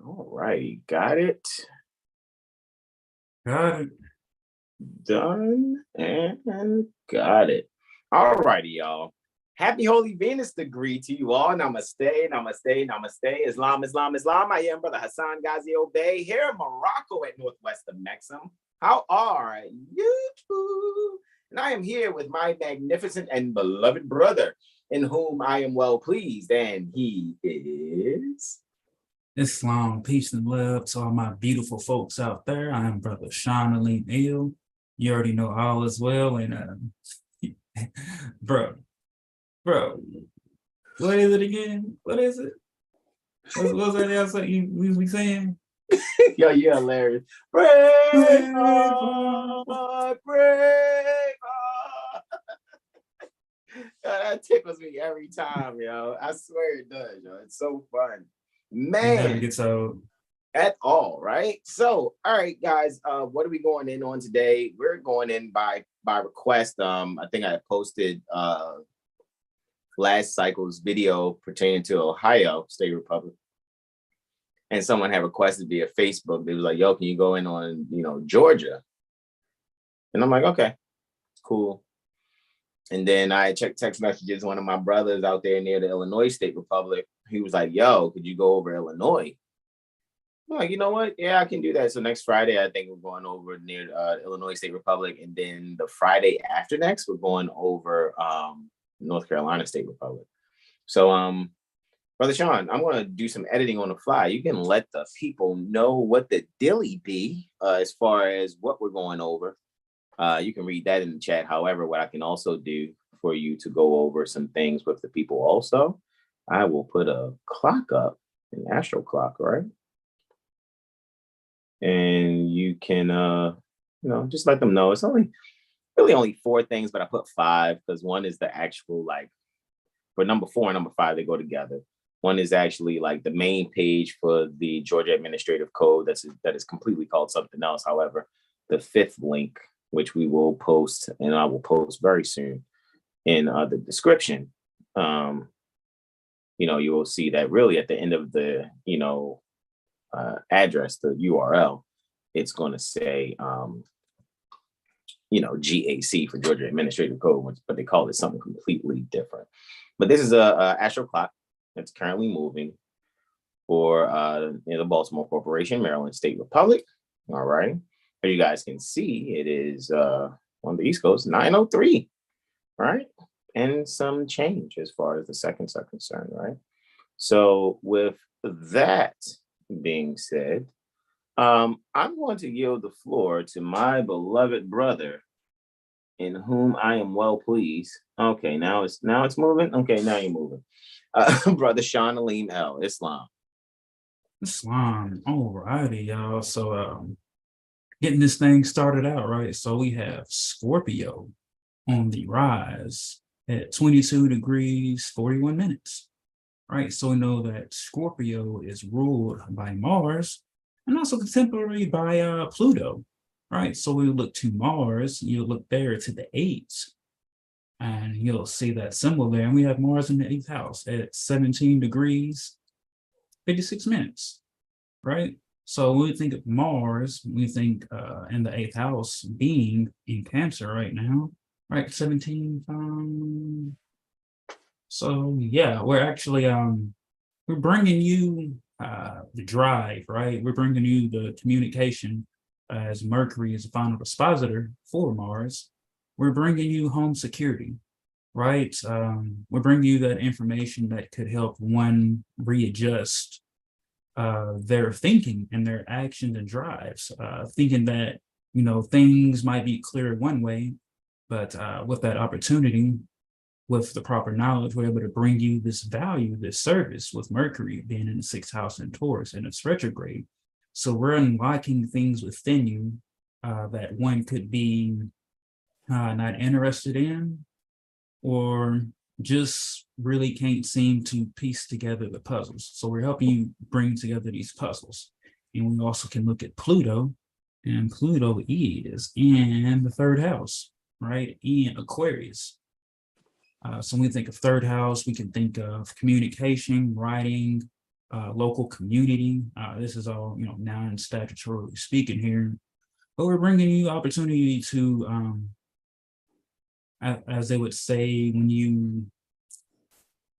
All righty, got it. Got it. Done and got it. All righty, y'all. Happy Holy Venus degree to you all. Namaste, namaste, namaste. Islam, Islam, Islam. I am Brother Hasan Ghaziel Bey here in Morocco at Northwest of Mexham. How are you? And I am here with my magnificent and beloved brother, in whom I am well pleased, and he is Islam, peace and love to all my beautiful folks out there. I am Brother Sean Ill. You already know all is well. And bro, what is it again? What is it? What's that else that we be saying? Yo, you're hilarious. Break on, break on. That tickles me every time, yo. I swear it does, yo. It's so fun. Man. It never gets old. At all, right? So, all right, guys, what are we going in on today? We're going in by request. I think I posted last cycle's video pertaining to Ohio State Republic. And someone had requested via Facebook. They was like, yo, can you go in on, Georgia? And I'm like, okay, cool. And then I checked text messages. One of my brothers out there near the Illinois State Republic, he was like, yo, could you go over Illinois? I'm like, you know what? Yeah, I can do that. So next Friday, I think we're going over near Illinois State Republic. And then the Friday after next, we're going over North Carolina State Republic. So, Brother Sean, I'm going to do some editing on the fly. You can let the people know what the dilly be as far as what we're going over. You can read that in the chat. However, what I can also do for you to go over some things with the people also, I will put a clock up, an astro clock, right? And you can, just let them know. It's really only 4 things, but I put 5 because one is the actual, for number 4 and number 5, they go together. One is actually like the main page for the Georgia Administrative Code that is completely called something else. However, the 5th link, which we will post, and I will post very soon in the description, you will see that really at the end of the, address, the URL, it's going to say, GAC for Georgia Administrative Code, but they call it something completely different. But this is a astro clock that's currently moving for the Baltimore Corporation, Maryland State Republic. All right. As you guys can see, it is on the East Coast, 9:03, right? And some change as far as the seconds are concerned, right? So with that being said, I'm going to yield the floor to my beloved brother, in whom I am well pleased. Okay, now it's moving. Okay, now you're moving. Brother Sean L. Islam. Islam. Alrighty, y'all. So getting this thing started out, right? So we have Scorpio on the rise at 22 degrees, 41 minutes. Right, so we know that Scorpio is ruled by Mars and also contemporary by Pluto, right? So we look to Mars, you look there to the 8th, and you'll see that symbol there. And we have Mars in the 8th house at 17 degrees, 56 minutes, right? So when we think of Mars, we think in the 8th house being in Cancer right now, right? 17. So yeah, we're actually we're bringing you the drive, right? We're bringing you the communication as Mercury is the final dispositor for Mars. We're bringing you home security, right? We're bringing you that information that could help one readjust their thinking and their actions and drives, thinking that, things might be clear one way, but with that opportunity, with the proper knowledge, we're able to bring you this value, this service with Mercury being in the 6th house in Taurus and it's retrograde. So we're unlocking things within you that one could be not interested in, or just really can't seem to piece together the puzzles. So we're helping you bring together these puzzles. And we also can look at Pluto, and Pluto is in the 3rd house, right? In Aquarius. So when we think of 3rd house, we can think of communication, writing, local community. This is all, non-statutorily speaking here, but we're bringing you opportunity to, as they would say, when you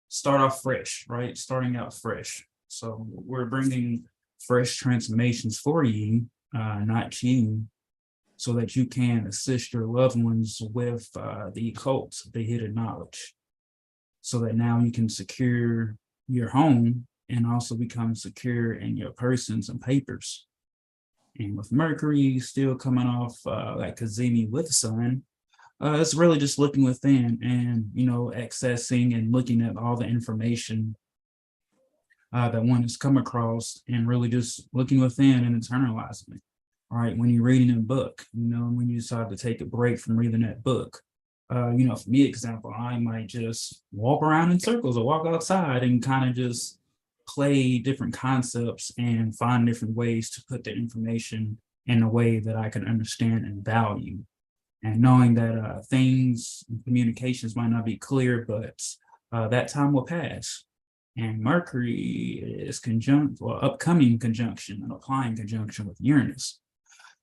start off fresh, right? Starting out fresh. So we're bringing fresh transformations for you, not you, so that you can assist your loved ones with the occult, the hidden knowledge, so that now you can secure your home and also become secure in your persons and papers. And with Mercury still coming off like Kazemi with the sun, it's really just looking within and, accessing and looking at all the information that one has come across and really just looking within and internalizing it. All right, when you're reading a book, when you decide to take a break from reading that book, for me, example, I might just walk around in circles or walk outside and kind of just play different concepts and find different ways to put the information in a way that I can understand and value. And knowing that things, communications might not be clear, but that time will pass. And Mercury is upcoming conjunction, an applying conjunction with Uranus.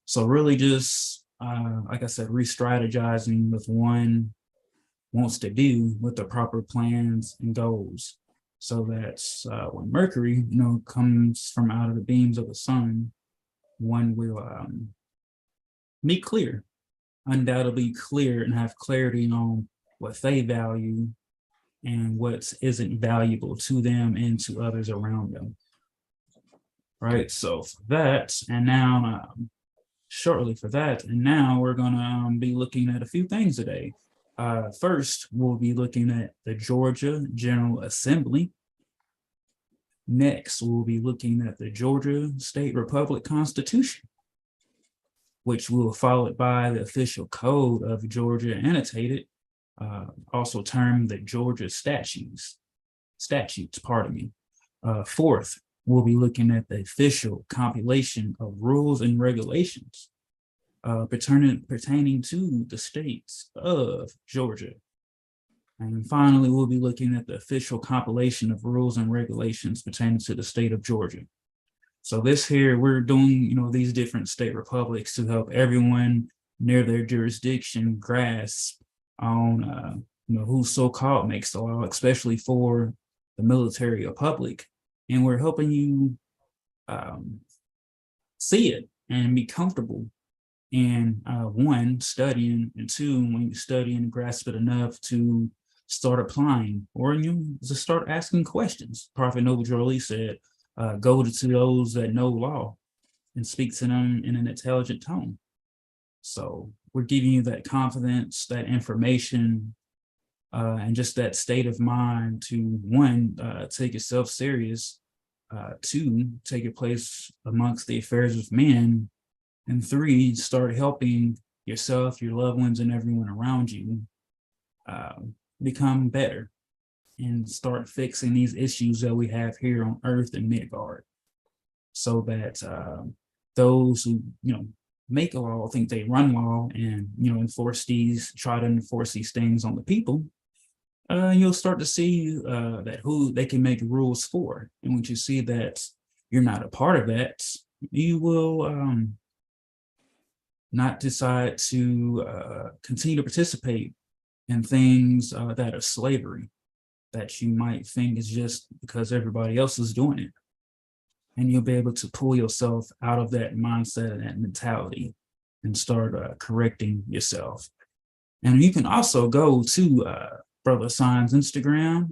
So really just, like I said, re-strategizing with one wants to do with the proper plans and goals. So that's when Mercury, comes from out of the beams of the sun, one will be clear, undoubtedly clear, and have clarity on what they value and what isn't valuable to them and to others around them. Right, so for that, and now shortly for that, and now we're gonna be looking at a few things today. First, we'll be looking at the Georgia General Assembly. Next, we'll be looking at the Georgia State Republic Constitution, which will followed by the official code of Georgia Annotated, also termed the Georgia Statutes, pardon me. Fourth, we'll be looking at the official compilation of rules and regulations pertaining to the states of Georgia. And finally, we'll be looking at the official compilation of rules and regulations pertaining to the state of Georgia. So this here, we're doing, these different state republics to help everyone near their jurisdiction grasp on, who so-called makes the law, especially for the military or public. And we're helping you see it and be comfortable in one, studying, and two, when you study and grasp it enough to start applying, or you just start asking questions. Prophet Noble Jolie said, go to those that know law and speak to them in an intelligent tone. So we're giving you that confidence, that information, and just that state of mind to, one, take yourself serious, two, take your place amongst the affairs of men, and three, start helping yourself, your loved ones, and everyone around you become better and start fixing these issues that we have here on Earth and Midgard, so that those who make a law think they run law and try to enforce these things on the people. You'll start to see that who they can make rules for, and once you see that you're not a part of that, you will not decide to continue to participate in things that are slavery, that you might think is just because everybody else is doing it. And you'll be able to pull yourself out of that mindset and that mentality and start correcting yourself. And you can also go to Brother Hasan's Instagram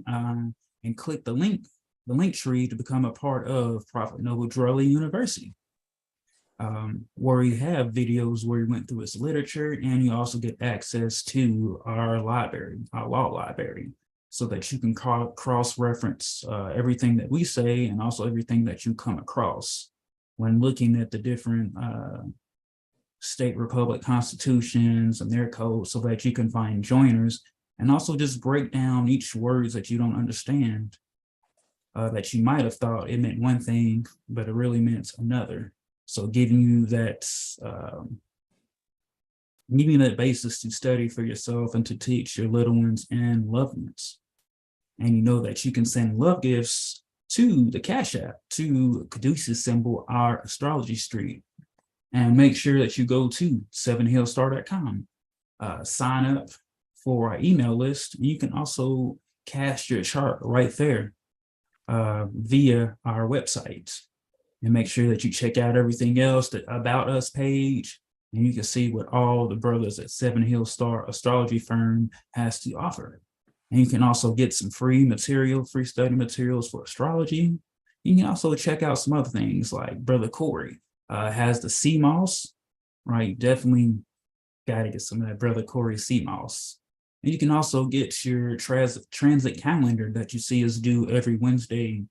and click the link tree to become a part of Prophet Noble Jolie University, where we have videos where we went through his literature, and you also get access to our library, our law library, so that you can cross-reference everything that we say and also everything that you come across when looking at the different state republic constitutions and their codes, so that you can find joiners and also just break down each words that you don't understand, that you might have thought it meant one thing, but it really meant another. So giving you that basis to study for yourself and to teach your little ones and loved ones. And you know that you can send love gifts to the Cash App, to Caduceus symbol, OurAstrologyStreet, and make sure that you go to 7hillstar.com, sign up for our email list. You can also cast your chart right there via our website, and make sure that you check out everything else, the About Us page, and you can see what all the brothers at 7 Hill Star Astrology Firm has to offer. And you can also get some free material, free study materials for astrology. You can also check out some other things like Brother Corey has the CMOS, right? Definitely got to get some of that Brother Corey CMOS. And you can also get your transit calendar that you see us do every Wednesday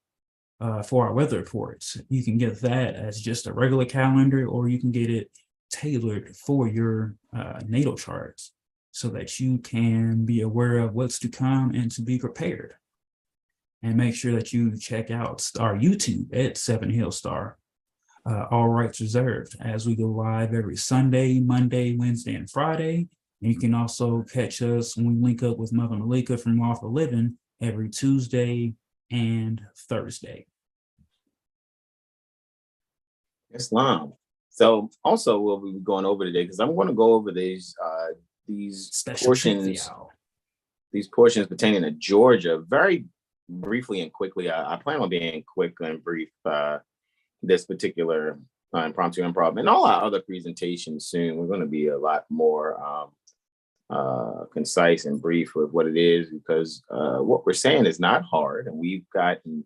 for our weather reports. You can get that as just a regular calendar, or you can get it tailored for your natal charts, so that you can be aware of what's to come and to be prepared. And make sure that you check out our YouTube at 7 Hill Star, all rights reserved, as we go live every Sunday, Monday, Wednesday, and Friday. And you can also catch us when we link up with Mother Malika from Lawful Living every Tuesday and Thursday. Islam. So also we'll be going over today, because I'm going to go over these Special portions, these portions pertaining to Georgia very briefly and quickly. I plan on being quick and brief this particular impromptu improv, and all our other presentations soon. We're going to be a lot more concise and brief with what it is, because what we're saying is not hard, and we've gotten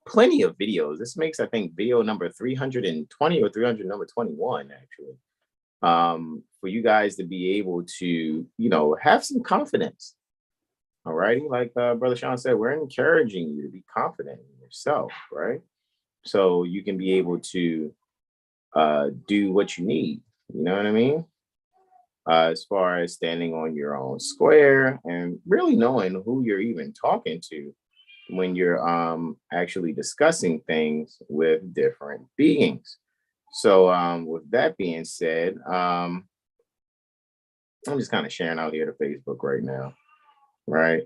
plenty of videos. This makes, I think, video number 320 or 321 actually, for you guys to be able to, have some confidence. All righty, like Brother Sean said, we're encouraging you to be confident in yourself, right? So you can be able to do what you need. You know what I mean? As far as standing on your own square and really knowing who you're even talking to when you're actually discussing things with different beings. So with that being said, I'm just kind of sharing out here to Facebook right now, right?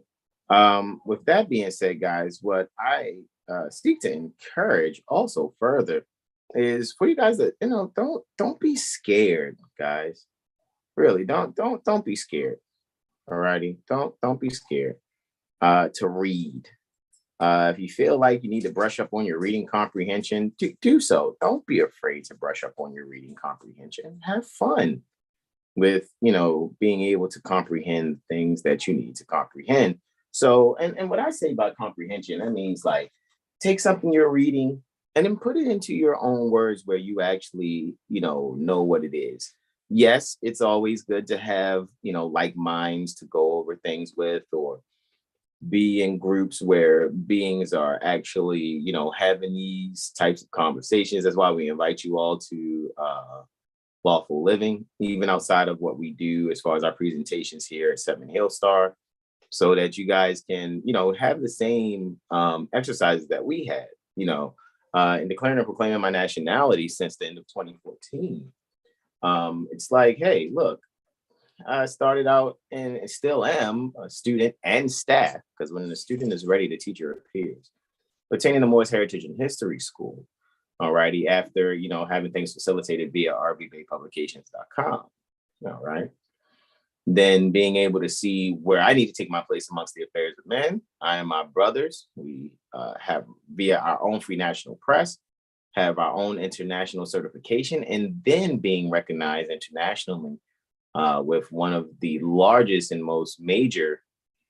With that being said, guys, what I seek to encourage also further is for you guys that, don't be scared, guys. Really, don't be scared. All righty, don't be scared to read. If you feel like you need to brush up on your reading comprehension, do so. Don't be afraid to brush up on your reading comprehension. Have fun with, being able to comprehend things that you need to comprehend. So, and what I say about comprehension, that means like take something you're reading and then put it into your own words where you actually, know what it is. Yes, it's always good to have, like minds to go over things with, or be in groups where beings are actually, having these types of conversations. That's why we invite you all to Lawful Living, even outside of what we do as far as our presentations here at 7 Hill Star, so that you guys can, have the same exercises that we had, in declaring and proclaiming my nationality since the end of 2014. It's like, hey, look, I started out and still am a student and staff, because when the student is ready to teach your peers, attaining the Morris Heritage and History School, alrighty, after, having things facilitated via rbbaypublications.com, all right, then being able to see where I need to take my place amongst the affairs of men. I and my brothers, we have via our own free national press, have our own international certification, and then being recognized internationally with one of the largest and most major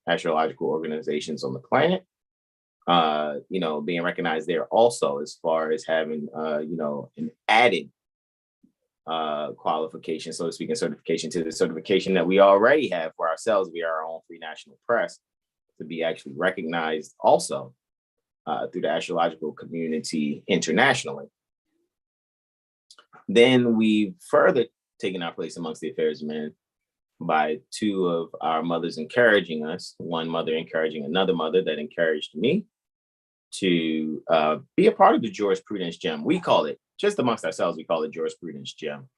astrological organizations on the planet, being recognized there also, as far as having, an added qualification, so to speak, and certification to the certification that we already have for ourselves via our own free national press, to be actually recognized also through the astrological community internationally. Then we further taken our place amongst the affairs of men by two of our mothers encouraging us, one mother encouraging another mother that encouraged me to be a part of the jurisprudence gem. We call it, just amongst ourselves, we call it jurisprudence gem.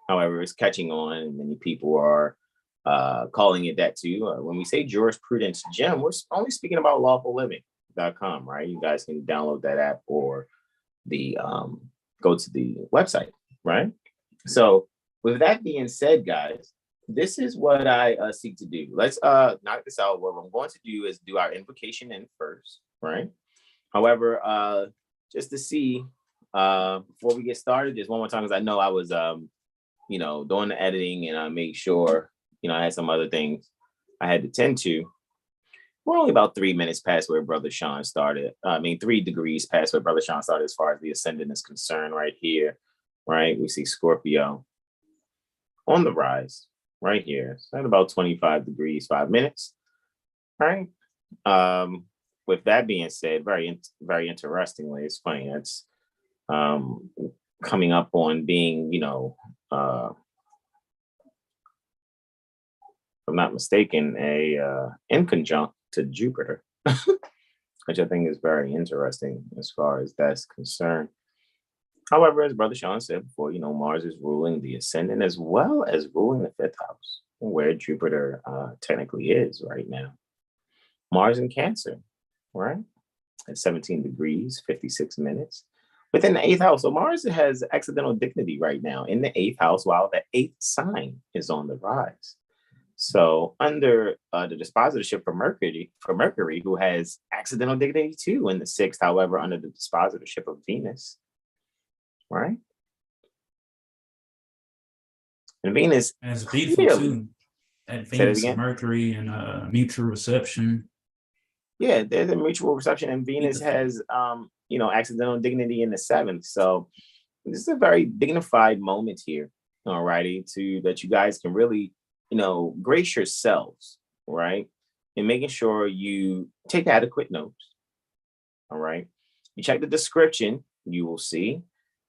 However, it's catching on, and many people are calling it that too. When we say jurisprudence gem, we're only speaking about lawful living. OurAstrologyStreet.com, right? You guys can download that app or the go to the website, right? So with that being said, guys, this is what I seek to do. Let's knock this out. What I'm going to do is do our invocation in first, right? However, just to see before we get started, just one more time, because I know I was doing the editing and I made sure, I had some other things I had to tend to. We're only about 3 minutes past where Brother Sean started. 3 degrees past where Brother Sean started as far as the ascendant is concerned right here, right? We see Scorpio on the rise right here. So at about 25 degrees, 5 minutes, right? With that being said, very interestingly, it's funny. That's coming up on being, if I'm not mistaken, a in conjunct to Jupiter, which I think is very interesting as far as that's concerned. However, as Brother Sean said before, Mars is ruling the ascendant as well as ruling the 5th house, where Jupiter technically is right now. Mars in Cancer, right? At 17 degrees, 56 minutes. Within the 8th house. So Mars has accidental dignity right now in the 8th house, while the 8th sign is on the rise. So under the dispositorship for Mercury, who has accidental dignity too in the 6th, however, under the dispositorship of Venus, right? And Venus is beautiful too. At Venus and Mercury and mutual reception. Yeah, there's a mutual reception, and Venus has accidental dignity in the 7th. So this is a very dignified moment here, alrighty, that you guys can really grace yourselves, right? And making sure you take adequate notes. All right. You check the description, you will see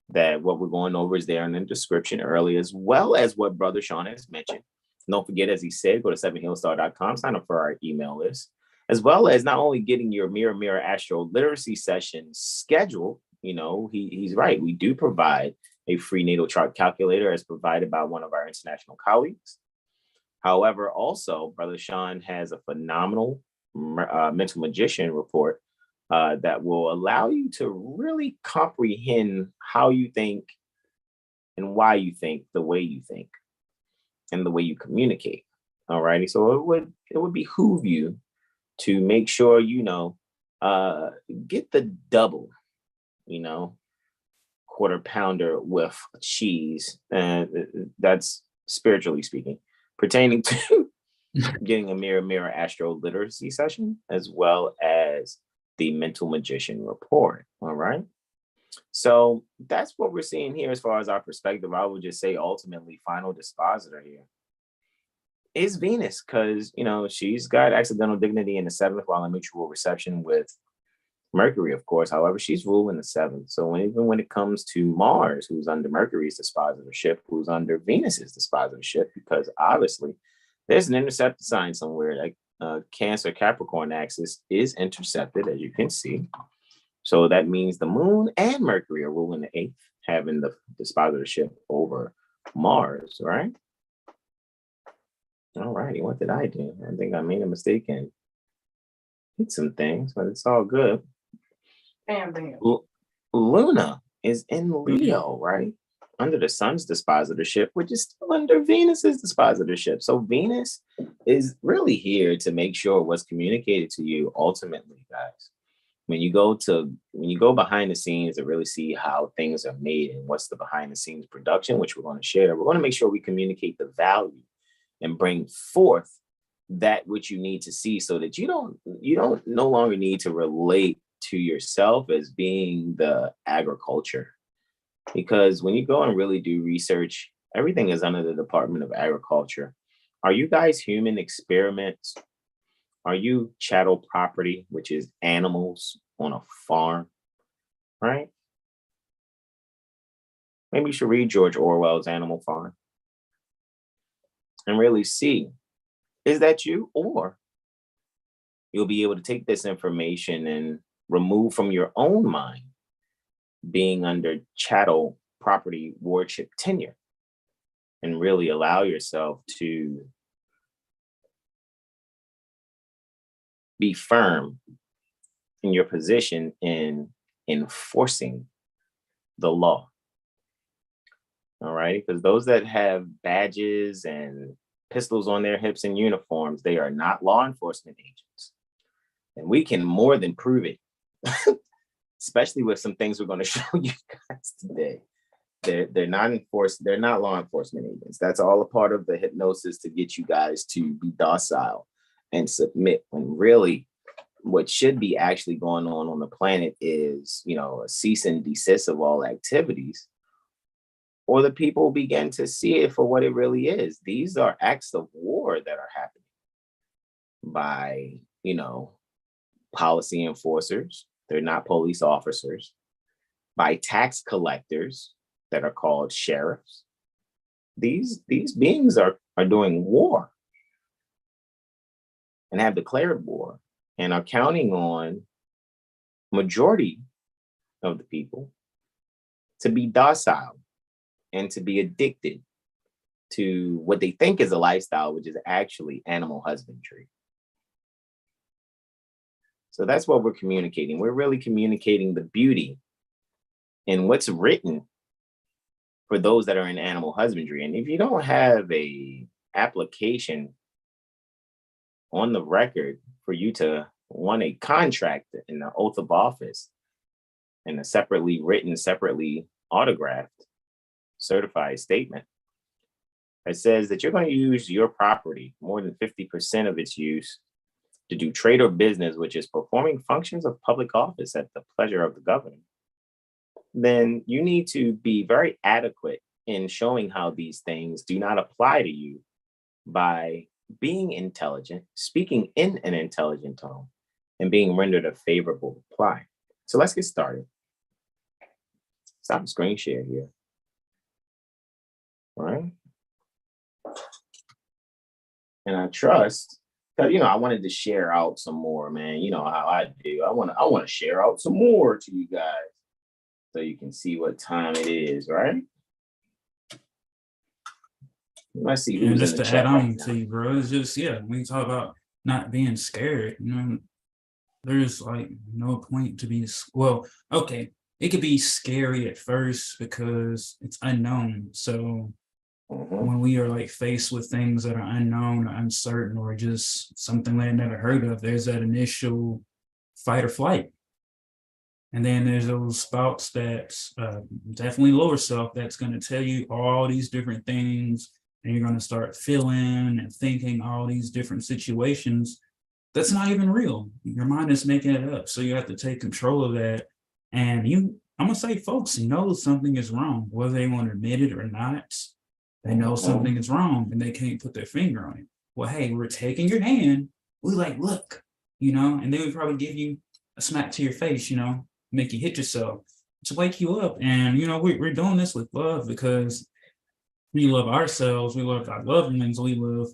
that what we're going over is there in the description early, as well as what Brother Sean has mentioned. Don't forget, as he said, go to 7healstar.com, sign up for our email list, as well as not only getting your Mirror Astro Literacy session scheduled. He's right. We do provide a free natal chart calculator as provided by one of our international colleagues. However, also, Brother Sean has a phenomenal mental magician report that will allow you to really comprehend how you think and why you think the way you think and the way you communicate. All righty. So it would behoove you to make sure, get the double, quarter pounder with cheese. And that's spiritually speaking, pertaining to getting a Mirror Astro Literacy session, as well as the mental magician report. All right. So that's what we're seeing here as far as our perspective. I would just say ultimately final dispositor here is Venus, because she's got accidental dignity in the 7th, while in mutual reception with Mercury, of course. However, she's ruling the 7th. So even when it comes to Mars, who's under Mercury's dispositorship, who's under Venus's dispositorship, because obviously there's an intercepted sign somewhere, like Cancer Capricorn axis is intercepted, as you can see. So that means the moon and Mercury are ruling the 8th, having the dispositorship over Mars, right? All righty, what did I do? I think I made a mistake and hit some things, but it's all good. Damn. Luna is in Leo, right? Under the sun's dispositorship, which is still under Venus's dispositorship. So Venus is really here to make sure what's communicated to you ultimately, guys. When you go behind the scenes to really see how things are made and what's the behind the scenes production, which we're going to share, we're going to make sure we communicate the value and bring forth that which you need to see, so that you don't no longer need to relate to yourself as being the agriculture. Because when you go and really do research, everything is under the Department of Agriculture. Are you guys human experiments? Are you chattel property, which is animals on a farm, right? Maybe you should read George Orwell's Animal Farm and really see, is that you? Or you'll be able to take this information and remove from your own mind being under chattel property wardship tenure, and really allow yourself to be firm in your position in enforcing the law. All right, because those that have badges and pistols on their hips and uniforms, they are not law enforcement agents. And we can more than prove it, especially with some things we're going to show you guys today. They're not law enforcement agents. That's all a part of the hypnosis to get you guys to be docile and submit, when really what should be actually going on the planet is, a cease and desist of all activities, or the people begin to see it for what it really is. These are acts of war that are happening by, policy enforcers. They're not police officers. By tax collectors that are called sheriffs. These beings are doing war and have declared war and are counting on majority of the people to be docile and to be addicted to what they think is a lifestyle, which is actually animal husbandry. So that's what we're communicating. We're really communicating the beauty in what's written for those that are in animal husbandry. And if you don't have a application on the record for you to want a contract in the oath of office and a separately written, separately autographed, certified statement that says that you're going to use your property, more than 50% of its use, to do trade or business, which is performing functions of public office at the pleasure of the governor, then you need to be very adequate in showing how these things do not apply to you by being intelligent, speaking in an intelligent tone, and being rendered a favorable reply. So let's get started. Stop the screen share here. All right. And I trust, because I wanted to share out some more, man. You know how I do. I want to share out some more to you guys so you can see what time it is, right? Let's see who's just in the to chat add on right to now. you, bro, it's just, when you talk about not being scared, there's like no point to be, well, okay, it could be scary at first because it's unknown. So when we are like faced with things that are unknown or uncertain or just something we never heard of, there's that initial fight or flight. And then there's those spouts that's definitely lower self that's going to tell you all these different things, and you're going to start feeling and thinking all these different situations that's not even real. Your mind is making it up. So you have to take control of that. And I'm going to say, folks know something is wrong, whether they want to admit it or not. They know something is wrong and they can't put their finger on it. Well, hey, we're taking your hand. We like, look, and they would probably give you a smack to your face, make you hit yourself to wake you up. And, we're doing this with love because we love ourselves. We love our loved ones. We love,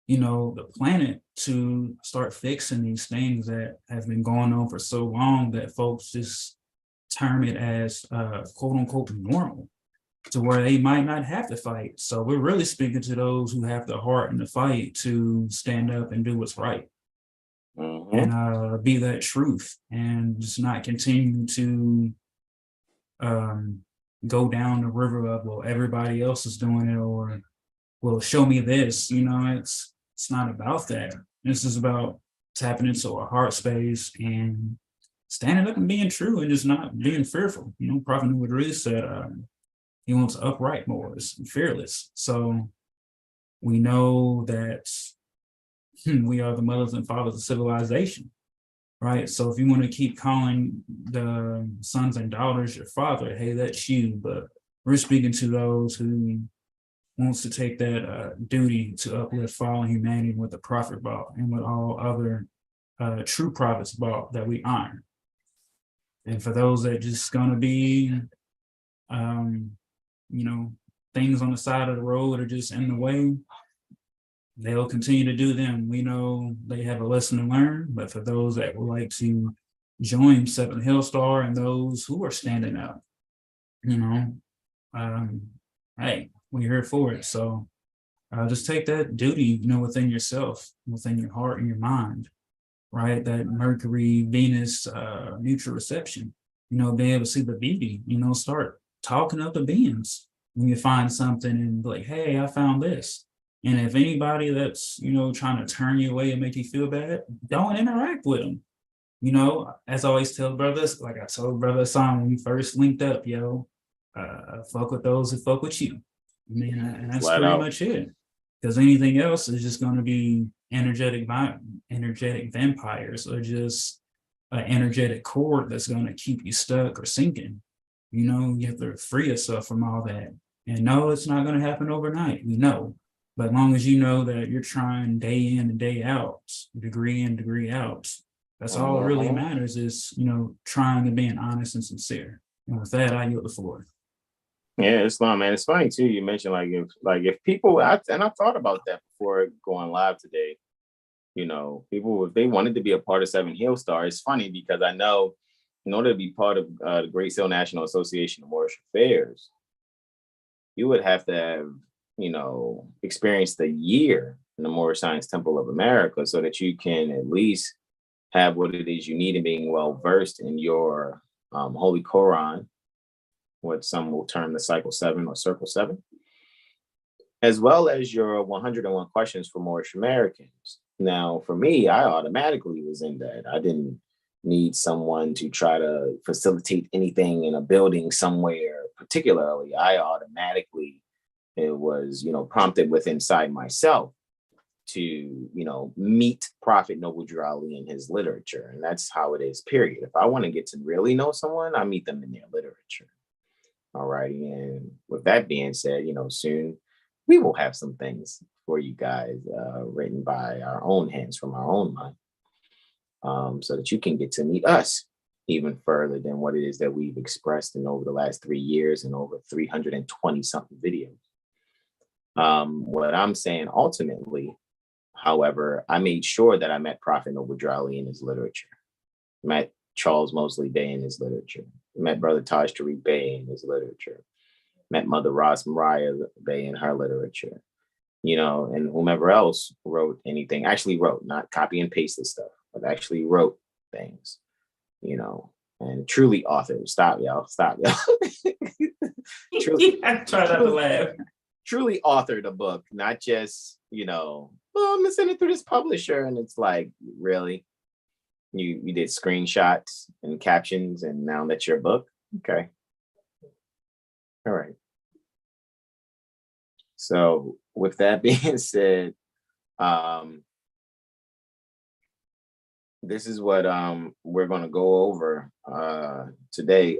the planet, to start fixing these things that have been going on for so long that folks just term it as quote unquote normal, to where they might not have to fight. So we're really speaking to those who have the heart and the fight to stand up and do what's right. And be that truth, and just not continue to go down the river of, well, everybody else is doing it, or, well, show me this. It's not about that. This is about tapping into a heart space and standing up and being true and just not being fearful. Prophet Nuwadri said he wants upright boys and fearless. So we know that we are the mothers and fathers of civilization, right? So if you want to keep calling the sons and daughters your father, hey, that's you. But we're speaking to those who wants to take that duty to uplift fallen humanity with the prophet bought and with all other true prophets bought that we honor. And for those that just going to be, things on the side of the road or just in the way, they'll continue to do them. We know they have a lesson to learn, but for those that would like to join Seven Hill Star and those who are standing up, hey, we're here for it. So just take that duty, within yourself, within your heart and your mind, right? That Mercury, Venus, mutual reception, being able to see the beauty, start talking up the beings when you find something and be like, hey, I found this. And if anybody that's, trying to turn you away and make you feel bad, don't interact with them. As I always tell brothers, like I told Brother Hasan when we first linked up, fuck with those who fuck with you. I mean, and that's Flat pretty out. much it. Because anything else is just going to be energetic vampires, or just an energetic cord that's going to keep you stuck or sinking. You have to free yourself from all that. And no, it's not going to happen overnight. We know. But as long as you know that you're trying day in and day out, degree in, degree out, that's all really matters is, trying and being honest and sincere. And with that, I yield the floor. Yeah, Islam, man. It's funny too. You mentioned if people, and I thought about that before going live today. People, if they wanted to be a part of Seven Hill Star, it's funny because I know in order to be part of the Great Seal National Association of Moorish Affairs, you would have to have, experienced a year in the Moorish Science Temple of America so that you can at least have what it is you need in being well versed in your Holy Quran, what some will term the Cycle 7 or Circle 7, as well as your 101 questions for Moorish Americans. Now, for me, I automatically was in that. I didn't need someone to try to facilitate anything in a building somewhere particularly. I automatically, it was, prompted with inside myself to, meet Prophet Noble Drew Ali in his literature. And that's how it is, period. If I want to get to really know someone, I meet them in their literature. All righty. And with that being said, soon we will have some things for you guys written by our own hands from our own mind, so that you can get to meet us even further than what it is that we've expressed in over the last 3 years and over 320 something videos. What I'm saying ultimately, however, I made sure that I met Prophet Noble Drew Ali in his literature, met Charles Mosley Bey in his literature, met Brother Taj Tariq Bey in his literature, met Mother Ras Mariah Bey in her literature, and whomever else wrote anything, actually wrote, not copy and pasted stuff, but actually wrote things, and truly authored. Stop, y'all. Truly, I try not to laugh. Truly authored a book, not just, well, I'm gonna send it through this publisher. And it's like, really? You did screenshots and captions and now that's your book? Okay. All right. So with that being said, this is what we're going to go over today.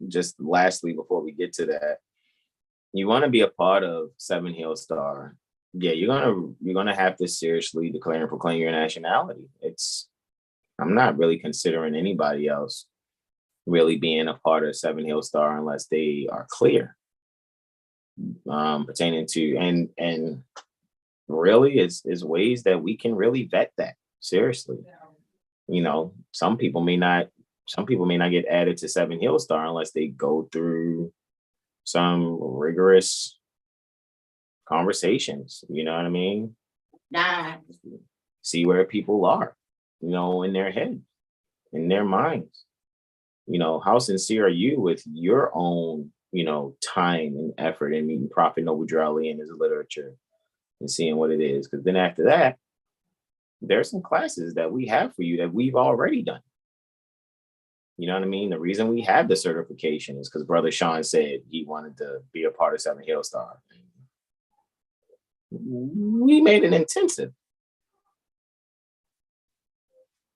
Just lastly, before we get to that, you want to be a part of Seven Hill Star. Yeah, you're gonna have to seriously declare and proclaim your nationality. I'm not really considering anybody else really being a part of Seven Hill Star unless they are clear pertaining to and really is ways that we can really vet that seriously. Some people may not get added to Seven Hill Star unless they go through some rigorous conversations. You know what I mean? See where people are, in their head, in their minds. How sincere are you with your own, time and effort in meeting Prophet Noble Drew Ali in his literature and seeing what it is? Because then after that, there's some classes that we have for you that we've already done. You know what I mean? The reason we have the certification is because Brother Sean said he wanted to be a part of Seven Hill Star. We made an intensive,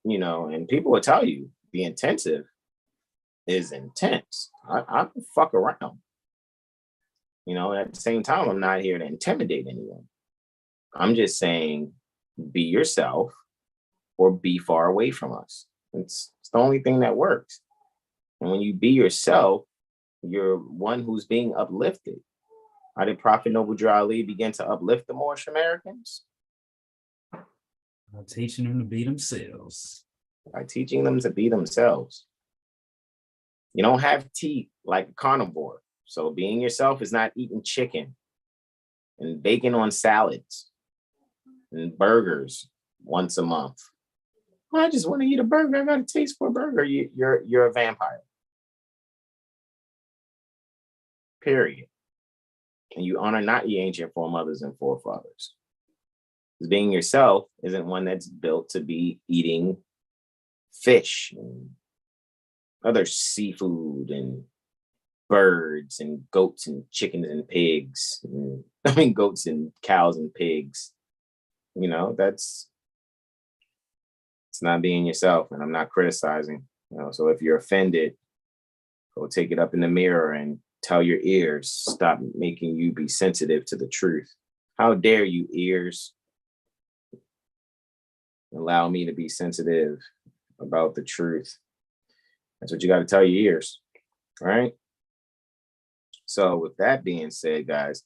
and people will tell you the intensive is intense. I don't fuck around. At the same time, I'm not here to intimidate anyone. I'm just saying, be yourself or be far away from us. It's the only thing that works. And when you be yourself, you're one who's being uplifted. How did Prophet Noble Drew Ali begin to uplift the Moorish Americans? By teaching them to be themselves. By teaching them to be themselves. You don't have teeth like a carnivore. So being yourself is not eating chicken and bacon on salads and burgers once a month. Well, I just want to eat a burger. I got a taste for a burger. You're a vampire. Period. And you honor not ye ancient foremothers and forefathers. Because being yourself isn't one that's built to be eating fish and other seafood and birds and goats and chickens and pigs. Goats and cows and pigs. It's not being yourself, and I'm not criticizing. So if you're offended, go take it up in the mirror and tell your ears, stop making you be sensitive to the truth. How dare you, ears, allow me to be sensitive about the truth? That's what you got to tell your ears, right? So with that being said, guys,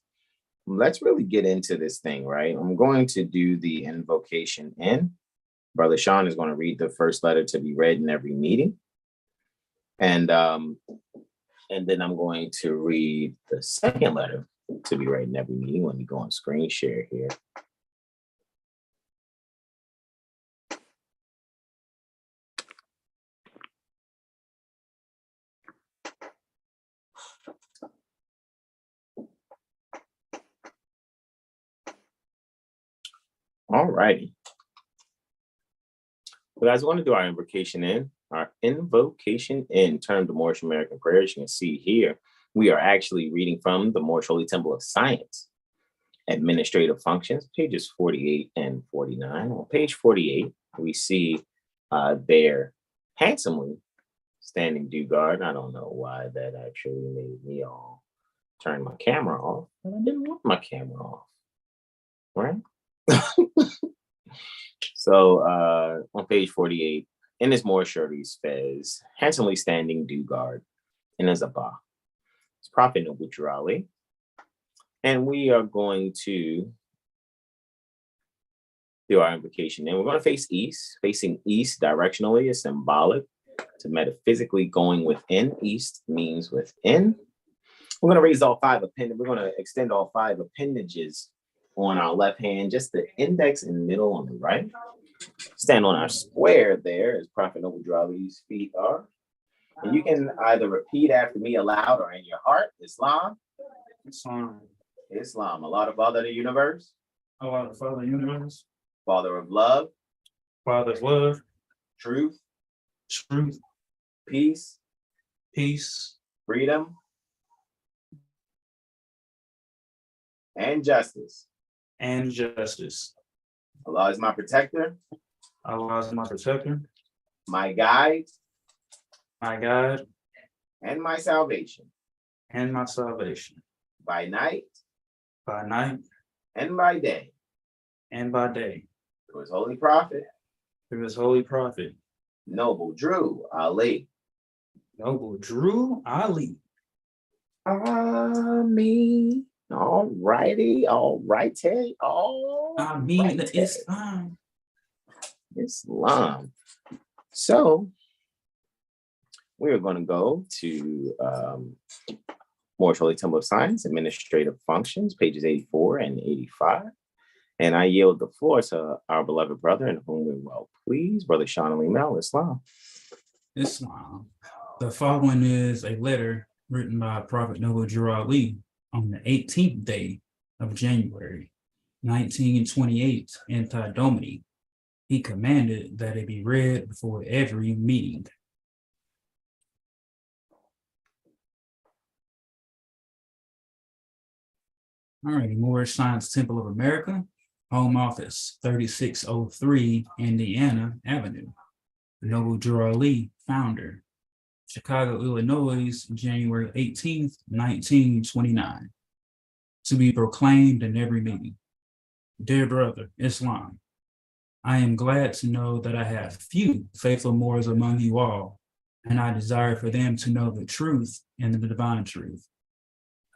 let's really get into this thing, right? I'm going to do the invocation in. Brother Sean is going to read the first letter to be read in every meeting. And then I'm going to read the second letter to be read in every meeting. Let me go on screen share here. All righty. Well, guys, I want to do our invocation in. Our invocation in, termed the Moorish American prayers. You can see here, we are actually reading from the Moorish Holy Temple of Science, Administrative Functions, pages 48 and 49. On page 48, we see there handsomely standing due guard. I don't know why that actually made me all turn my camera off, but I didn't want my camera off, right? So on page 48, in his Moorish shirties, fez, handsomely standing due guard in his abba. It's Prophet Noble Ali. And we are going to do our invocation. And we're going to face east. Facing east directionally is symbolic to metaphysically going within. East means within. We're going to raise all five appendages. We're going to extend all five appendages on our left hand, just the index and middle on the right. Stand on our square there as Prophet Noble Ali's feet are. And you can either repeat after me aloud or in your heart. Islam. Islam. Islam. Allah, the Father of the universe. Allah, the Father of the universe. Father of love. Father of love. Truth. Truth. Peace. Peace. Freedom. And justice. And justice. Allah is my protector. Allah is my protector. My guide. My God. And my salvation. And my salvation. By night. By night. And by day. And by day. Through his holy prophet. Through his holy prophet. Noble Drew Ali. Noble Drew Ali. Ameen. All righty. I mean the Islam. Islam. So we are going to go to Moorish Holy Temple of Science, Administrative Functions, pages 84 and 85. And I yield the floor to our beloved brother, in whom we're well pleased, Brother Sean Ali Mel, Islam. Islam. The following is a letter written by Prophet Noble Drew Ali on the 18th day of January, 1928, in Domini. He commanded that it be read before every meeting. All right, Moorish Science Temple of America, Home Office, 3603 Indiana Avenue. Noble Drew Ali, founder. Chicago, Illinois, January 18th, 1929. To be proclaimed in every meeting. Dear brother, Islam, I am glad to know that I have few faithful Moors among you all, and I desire for them to know the truth and the divine truth.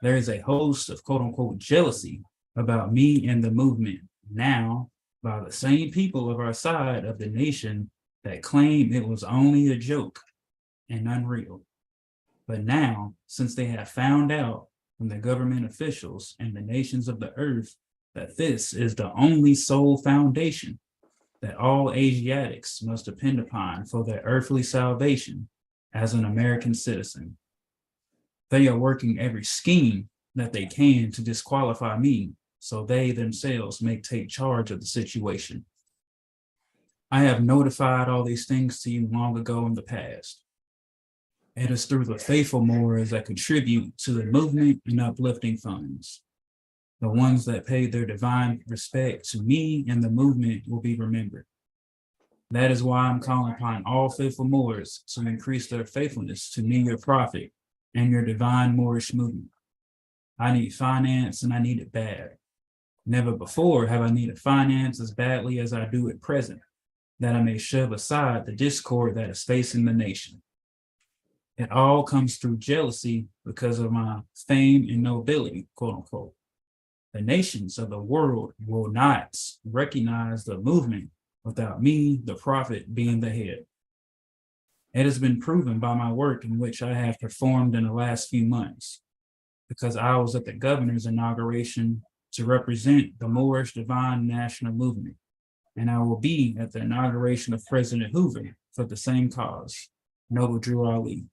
There is a host of quote unquote jealousy about me and the movement now by the same people of our side of the nation that claim it was only a joke and unreal. But now, since they have found out from the government officials and the nations of the earth that this is the only sole foundation, that all Asiatics must depend upon for their earthly salvation as an American citizen. They are working every scheme that they can to disqualify me so they themselves may take charge of the situation. I have notified all these things to you long ago in the past. It is through the faithful Moors that contribute to the movement and uplifting funds. The ones that paid their divine respect to me and the movement will be remembered. That is why I'm calling upon all faithful Moors to increase their faithfulness to me, your prophet, and your divine Moorish movement. I need finance and I need it bad. Never before have I needed finance as badly as I do at present, that I may shove aside the discord that is facing the nation. It all comes through jealousy because of my fame and nobility, quote unquote. The nations of the world will not recognize the movement without me, the prophet, being the head. It has been proven by my work in which I have performed in the last few months, because I was at the governor's inauguration to represent the Moorish Divine National Movement, and I will be at the inauguration of President Hoover for the same cause, Noble Drew Ali.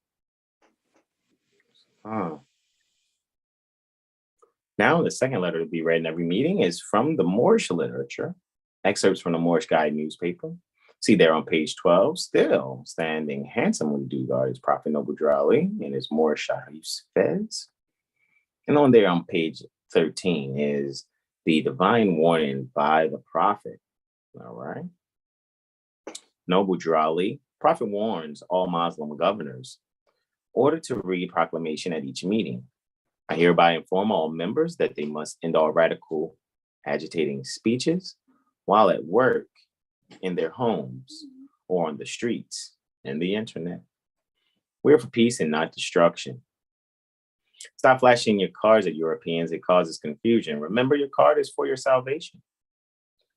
Now, the second letter to be read in every meeting is from the Moorish literature, excerpts from the Moorish Guide newspaper. See there on page 12, still standing handsomely do guard is Prophet Noble Drew Ali in his Moorish Sharif's fez. And on there on page 13 is the divine warning by the prophet. All right. Noble Drew Ali, prophet warns all Muslim governors, ordered to read proclamation at each meeting. I hereby inform all members that they must end all radical, agitating speeches while at work, in their homes, or on the streets and the internet. We are for peace and not destruction. Stop flashing your cards at Europeans. It causes confusion. Remember, your card is for your salvation.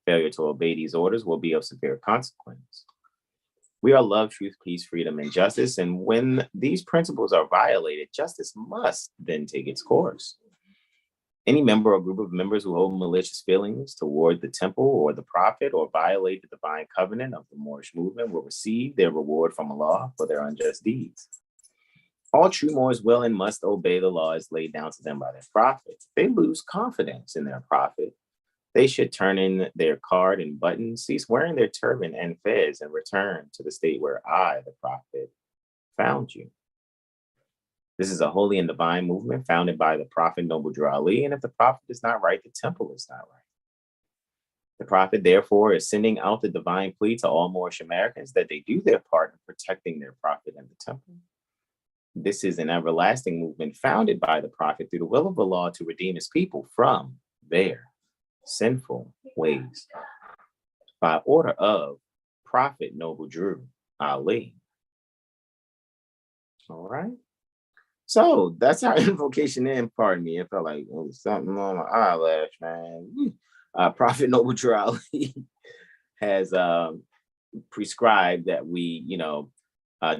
Failure to obey these orders will be of severe consequence. We are love, truth, peace, freedom, and justice. And when these principles are violated, justice must then take its course. Any member or group of members who hold malicious feelings toward the temple or the prophet or violate the divine covenant of the Moorish movement will receive their reward from Allah for their unjust deeds. All true Moors will and must obey the laws laid down to them by their prophet. If they lose confidence in their prophet, they should turn in their card and buttons, cease wearing their turban and fez, and return to the state where I, the prophet, found you. This is a holy and divine movement founded by the prophet Noble Drew Ali, and if the prophet is not right, the temple is not right. The prophet, therefore, is sending out the divine plea to all Moorish Americans that they do their part in protecting their prophet and the temple. This is an everlasting movement founded by the prophet through the will of Allah to redeem his people from their sinful ways by order of Prophet Noble Drew Ali. All right. So that's our invocation in. Pardon me. It felt like something on my eyelash, man. Prophet Noble Drew Ali has prescribed that we,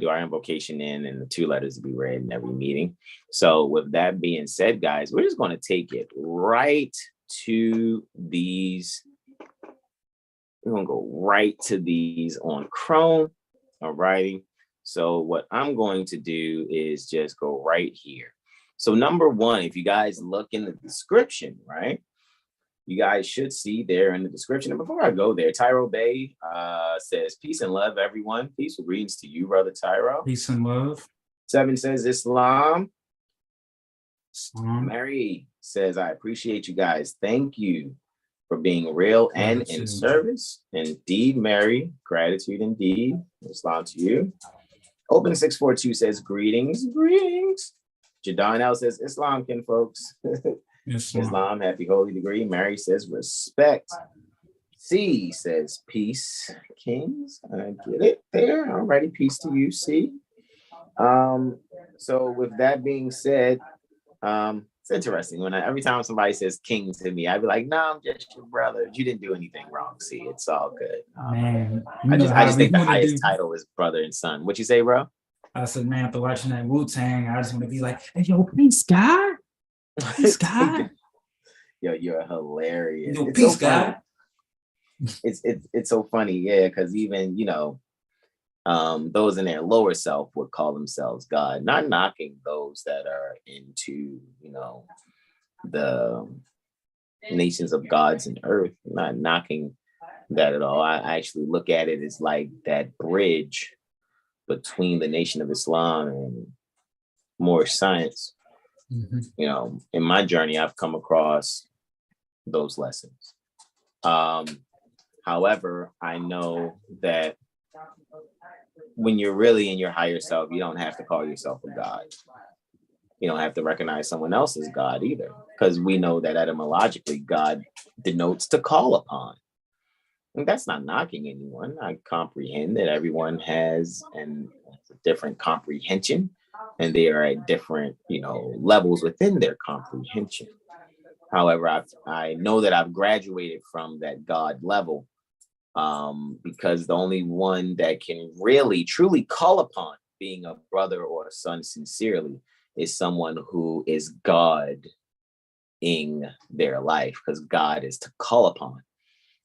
do our invocation in and the two letters to be read in every meeting. So with that being said, guys, we're just going to take it right to these. We're going to go right to these on Chrome. All righty. So what I'm going to do is just go right here. So number one, if you guys look in the description, right, you guys should see there in the description. And before I go there, Terrell Bey says, peace and love, everyone. Peace and greetings to you, Brother Terrell. Peace and love. 7 says Islam. Islam. Mary says, I appreciate you guys. Thank you for being real and in service. Indeed, Mary. Gratitude indeed. Islam to you. Open 642 says, greetings. Greetings. Jadon L says, Islam, kin folks. Islam, happy holy degree. Mary says, respect. C says, peace, kings. I get it there. Alrighty, peace to you, C. So with that being said, it's interesting when every time somebody says king to me, I'd be like, no, I'm just your brother. You didn't do anything wrong. See, it's all good. Man, I just think the highest title is brother and son. What you say, bro? I said, man, after watching that Wu-Tang, I just want to be like, hey, yo, peace, God. Peace, God. Yo, you're hilarious. Yo, peace, God. it's so funny, yeah, because even those in their lower self would call themselves God. Not knocking those that are into the nations of gods and earth. Not knocking that at all. I actually look at it as like that bridge between the Nation of Islam and more science. In my journey, I've come across those lessons. However, I know that when you're really in your higher self, you don't have to call yourself a god. You don't have to recognize someone else as God either, because we know that etymologically, God denotes to call upon. And that's not knocking anyone. I comprehend that everyone has a different comprehension, and they are at different, levels within their comprehension. However, I know that I've graduated from that God level, because the only one that can really truly call upon being a brother or a son sincerely is someone who is God in their life, because God is to call upon.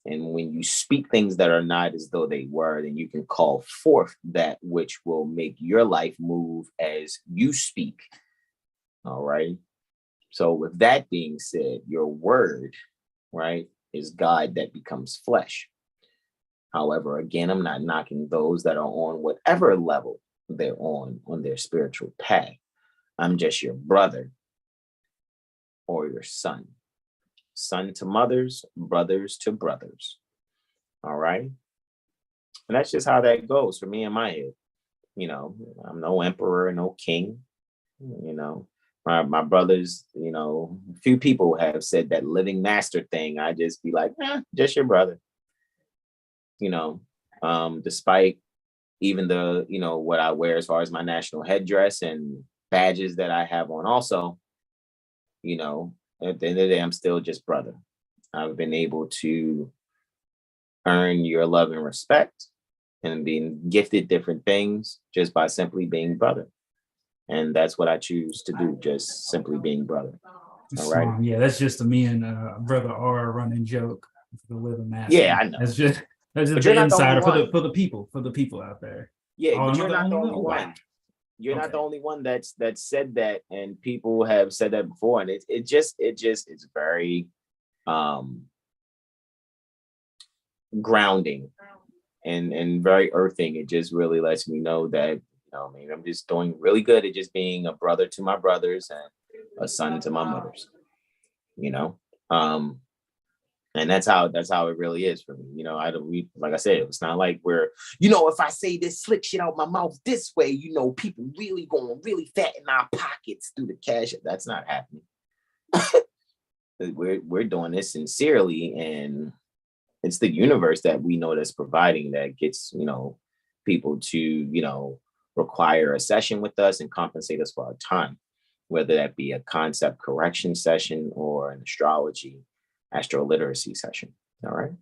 And when you speak things that are not as though they were, then you can call forth that which will make your life move as you speak. All right. So with that being said, your word, right, is God that becomes flesh. However, again, I'm not knocking those that are on whatever level they're on their spiritual path. I'm just your brother or your son. Son to mothers, brothers to brothers. All right. And that's just how that goes for me in my head. I'm no emperor, no king. My brothers, a few people have said that living master thing. I just be like, just your brother. Despite even the, what I wear as far as my national headdress and badges that I have on also, at the end of the day, I'm still just brother. I've been able to earn your love and respect and being gifted different things just by simply being brother. And that's what I choose to do, just simply being brother. All right. Yeah, that's just a me and Brother R running joke for the living master. Yeah, I know. That's just But the insider for the people out there. Yeah, but you're not the only one. Wow. You're not the only one that's said that, and people have said that before, and it's very grounding and very earthing. It just really lets me know that I'm just doing really good at just being a brother to my brothers and a son to my mothers. And that's how it really is for me. Like I said, it's not like we're, if I say this slick shit out my mouth this way, people really going really fatten our pockets through the cash. That's not happening. We're doing this sincerely, and it's the universe that we know that's providing that gets, people to, require a session with us and compensate us for our time, whether that be a concept correction session or an astro literacy session. All right.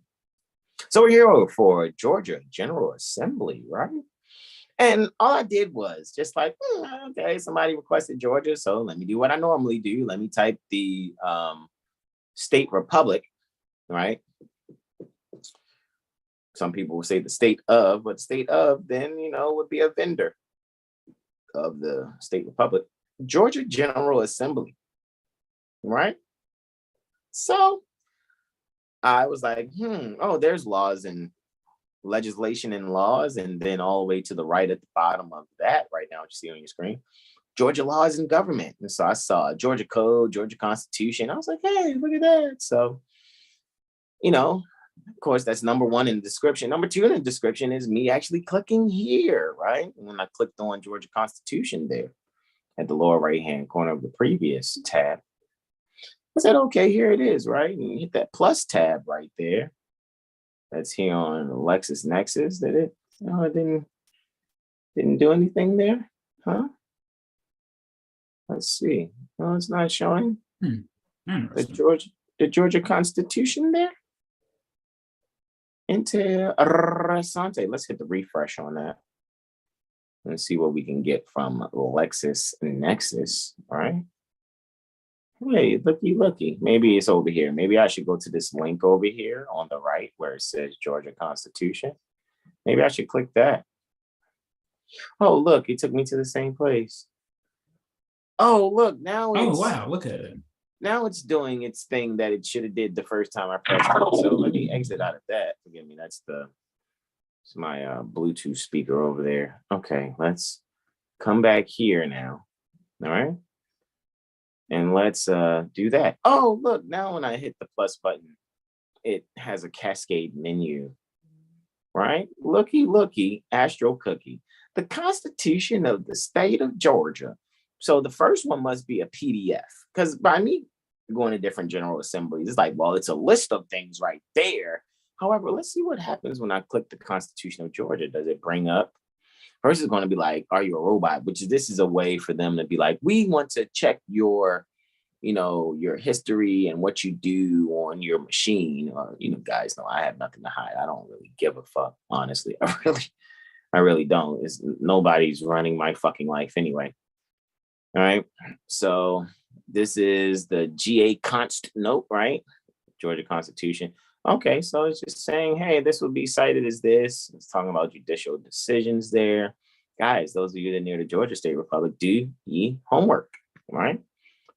So we're here for Georgia General Assembly, right? And all I did was just like, okay, somebody requested Georgia, so let me do what I normally do. Let me type the state republic, right? Some people will say the state of, but state of then, would be a vendor of the state republic. Georgia General Assembly, right? So I was like, there's laws and legislation and laws. And then all the way to the right at the bottom of that right now, what you see on your screen, Georgia laws and government. And so I saw Georgia Code, Georgia Constitution. I was like, hey, look at that. So, of course, that's number one in the description. Number two in the description is me actually clicking here, right? And when I clicked on Georgia Constitution there at the lower right-hand corner of the previous tab, I said, okay, here it is, right? And you hit that plus tab right there. That's here on LexisNexis. Did it? No, it didn't do anything there, huh? Let's see. No, it's not showing the Georgia Constitution there. Interessante. Let's hit the refresh on that and see what we can get from LexisNexis. All right. Hey, looky. Maybe it's over here. Maybe I should go to this link over here on the right where it says Georgia Constitution. Maybe I should click that. Oh, look, it took me to the same place. Oh, look, now Oh it's wow, look at it. now it's doing its thing that it should have did the first time I pressed it. So let me exit out of that. Forgive me, it's my Bluetooth speaker over there. Okay, let's come back here now. All right. And let's do that. Oh, look, now when I hit the plus button, it has a cascade menu, right? Looky, Astro Cookie. The Constitution of the State of Georgia. So the first one must be a PDF, because by me going to different General Assemblies, it's like, well, it's a list of things right there. However, let's see what happens when I click the Constitution of Georgia. Does it bring up? First, it's going to be like, are you a robot? Which this is a way for them to be like, we want to check your history and what you do on your machine. Or, guys know I have nothing to hide. I don't really give a fuck, honestly. I really don't. Nobody's running my fucking life anyway. All right. So this is the GA Const note, right? Georgia Constitution. Okay, so it's just saying, hey, this will be cited as this. It's talking about judicial decisions there. Guys, those of you that are near the Georgia State Republic, do ye homework, right?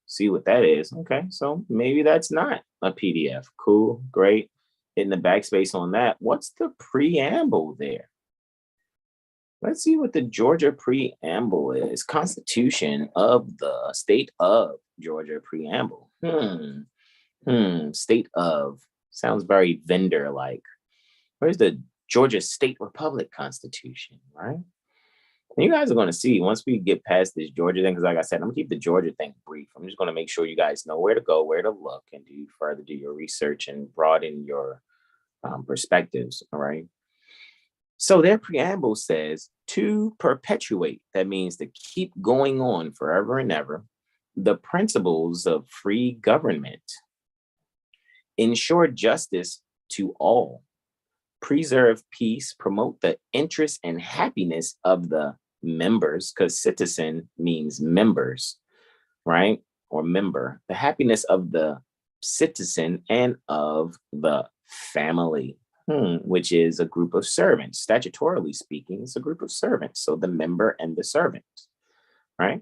See what that is. Okay, so maybe that's not a PDF. Cool, great. Hitting the backspace on that. What's the preamble there? Let's see what the Georgia preamble is. Constitution of the State of Georgia preamble. State of. Sounds very vendor-like. Where's the Georgia State Republic Constitution, right? And you guys are going to see once we get past this Georgia thing, because like I said, I'm going to keep the Georgia thing brief. I'm just going to make sure you guys know where to go, where to look, and do your research and broaden your perspectives, all right? So their preamble says, to perpetuate, that means to keep going on forever and ever, the principles of free government, ensure justice to all, preserve peace, promote the interest and happiness of the members, because citizen means members, right? Or member, the happiness of the citizen and of the family, which is a group of servants. Statutorily speaking, it's a group of servants. So the member and the servant, right?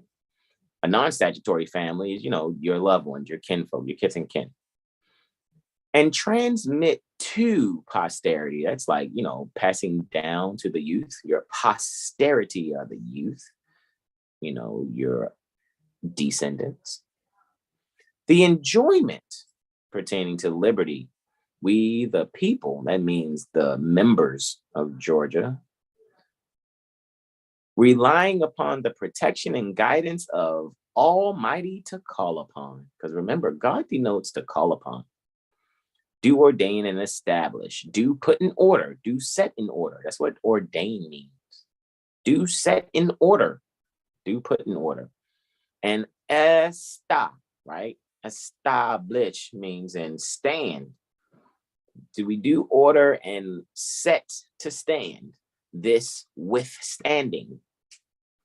A non-statutory family is, your loved ones, your kinfolk, your kith and kin. And transmit to posterity. That's like, passing down to the youth. Your posterity are the youth, your descendants. The enjoyment pertaining to liberty. We, the people, that means the members of Georgia, relying upon the protection and guidance of Almighty to call upon. Because remember, God denotes to call upon. Do ordain and establish. Do put in order. Do set in order. That's what ordain means. Do set in order. Do put in order. And right? Establish means and stand. Do we do order and set to stand? This withstanding.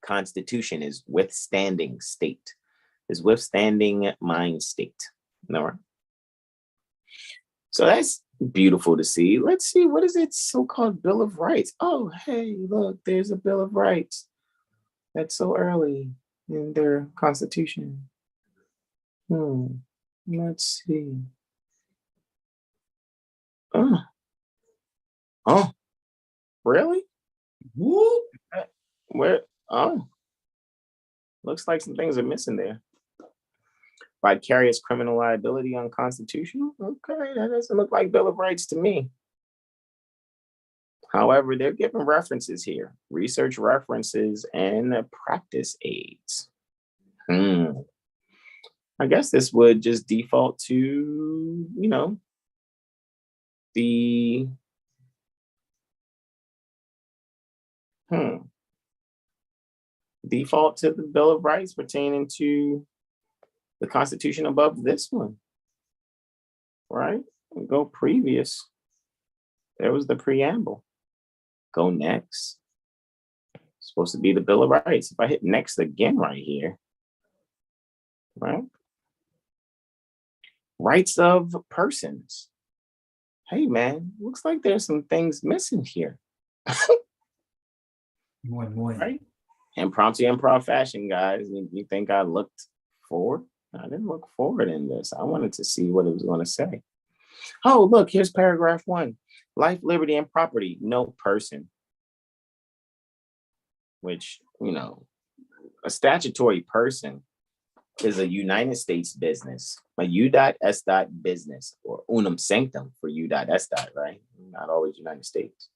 Constitution is withstanding state. Is withstanding mind state. No, right? So that's beautiful to see. Let's see, what is it so-called Bill of Rights? Oh, hey, look, there's a Bill of Rights. That's so early in their Constitution. Let's see. Oh, really? Whoop. Where? Oh, looks like some things are missing there. Vicarious criminal liability unconstitutional? Okay, that doesn't look like Bill of Rights to me. However, they're giving references here, research references and practice aids. I guess this would just default to, the default to the Bill of Rights pertaining to the Constitution above this one, right? Go previous. There was the preamble. Go next. It's supposed to be the Bill of Rights. If I hit next again right here, right? Rights of persons. Hey, man, looks like there's some things missing here. Muy, muy. Right? Impromptu improv fashion, guys. You think I looked forward? I didn't look forward in this. I wanted to see what it was going to say. Oh, look, here's paragraph 1. Life, liberty, and property, no person. Which, a statutory person is a United States business, a U.S. business, or unum sanctum for U.S. right? Not always United States.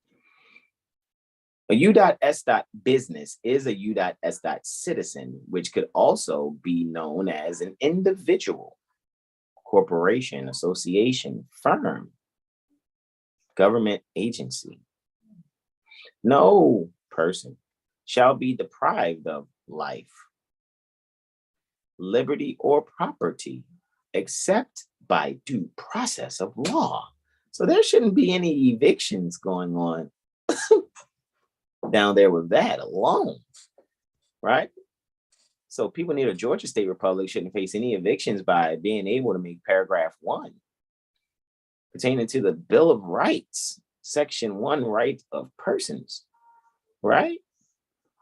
A U.S. business is a U.S. citizen, which could also be known as an individual, corporation, association, firm, government agency. No person shall be deprived of life, liberty, or property, except by due process of law. So there shouldn't be any evictions going on down there with that alone, right? So people near the Georgia State Republic shouldn't face any evictions by being able to make paragraph 1 pertaining to the Bill of Rights, section 1, right of persons, right?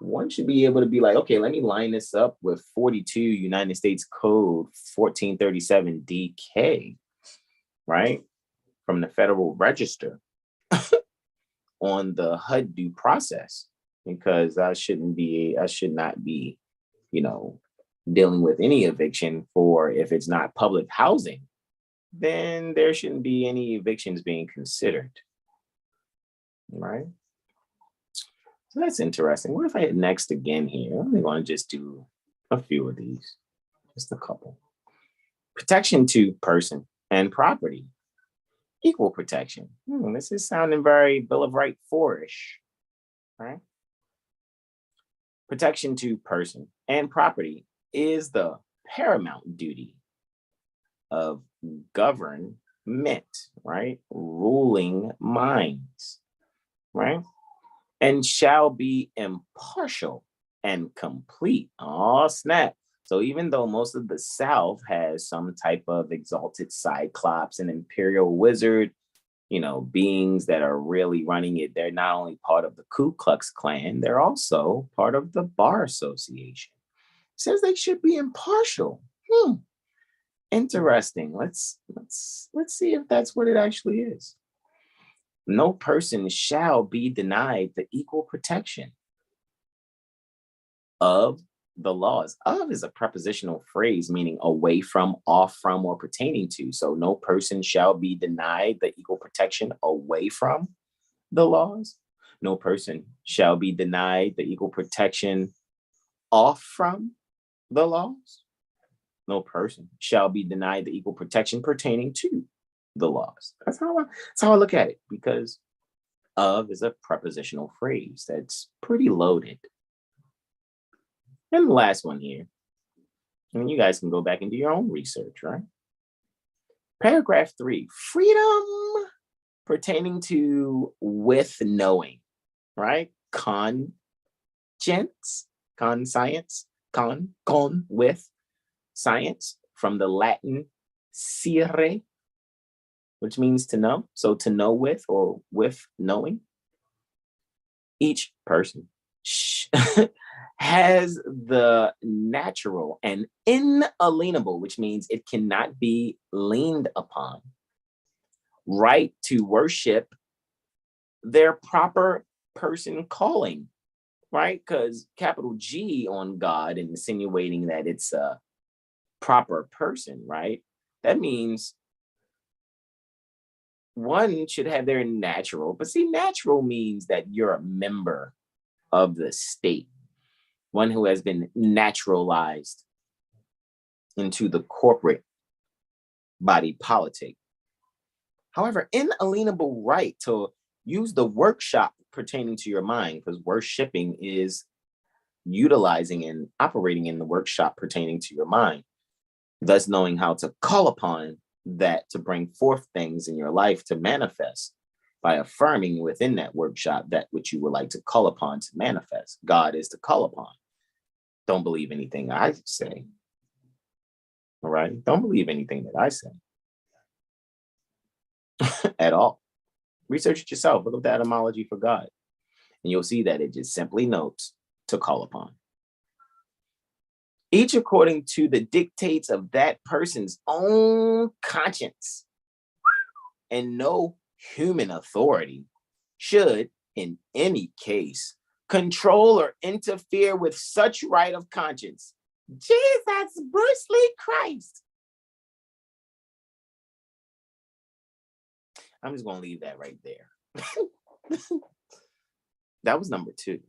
One should be able to be like, okay, let me line this up with 42 United States Code 1437 DK, right? From the Federal Register on the HUD due process, because I should not be, dealing with any eviction for if it's not public housing, then there shouldn't be any evictions being considered, right? So that's interesting. What if I hit next again here? I'm going to just do a few of these, just a couple. Protection to person and property. Equal protection. This is sounding very Bill of Rights 4-ish, right? Protection to person and property is the paramount duty of government, right? Ruling minds, right? And shall be impartial and complete. Oh, snap. So even though most of the South has some type of exalted cyclops and imperial wizard, beings that are really running it, they're not only part of the Ku Klux Klan, they're also part of the Bar Association. It says they should be impartial. Interesting. Let's see if that's what it actually is. No person shall be denied the equal protection of the laws. Of is a prepositional phrase meaning away from, off from, or pertaining to. So no person shall be denied the equal protection away from the laws. No person shall be denied the equal protection off from the laws. No person shall be denied the equal protection pertaining to the laws. That's how I look at it, because of is a prepositional phrase that's pretty loaded. And the last one here, and you guys can go back and do your own research, right? Paragraph 3, freedom pertaining to with knowing, right? Conscience, conscience, con with science, from the Latin scire, which means to know. So to know with, or with knowing. Each person has the natural and inalienable, which means it cannot be leaned upon, right to worship their proper person calling, right? Because capital G on God, insinuating that it's a proper person, right? That means one should have their natural, but see, natural means that you're a member of the state, one who has been naturalized into the corporate body politic. However, inalienable right to use the workshop pertaining to your mind, because worshiping is utilizing and operating in the workshop pertaining to your mind, thus knowing how to call upon that to bring forth things in your life to manifest by affirming within that workshop that which you would like to call upon to manifest. God is to call upon. Don't believe anything I say. All right? Don't believe anything that I say. at all. Research it yourself. Look up the etymology for God. And you'll see that it just simply notes to call upon. Each according to the dictates of that person's own conscience. And no human authority should, in any case, control or interfere with such right of conscience. Jesus, Bruce Lee Christ. I'm just going to leave that right there. That was number 2.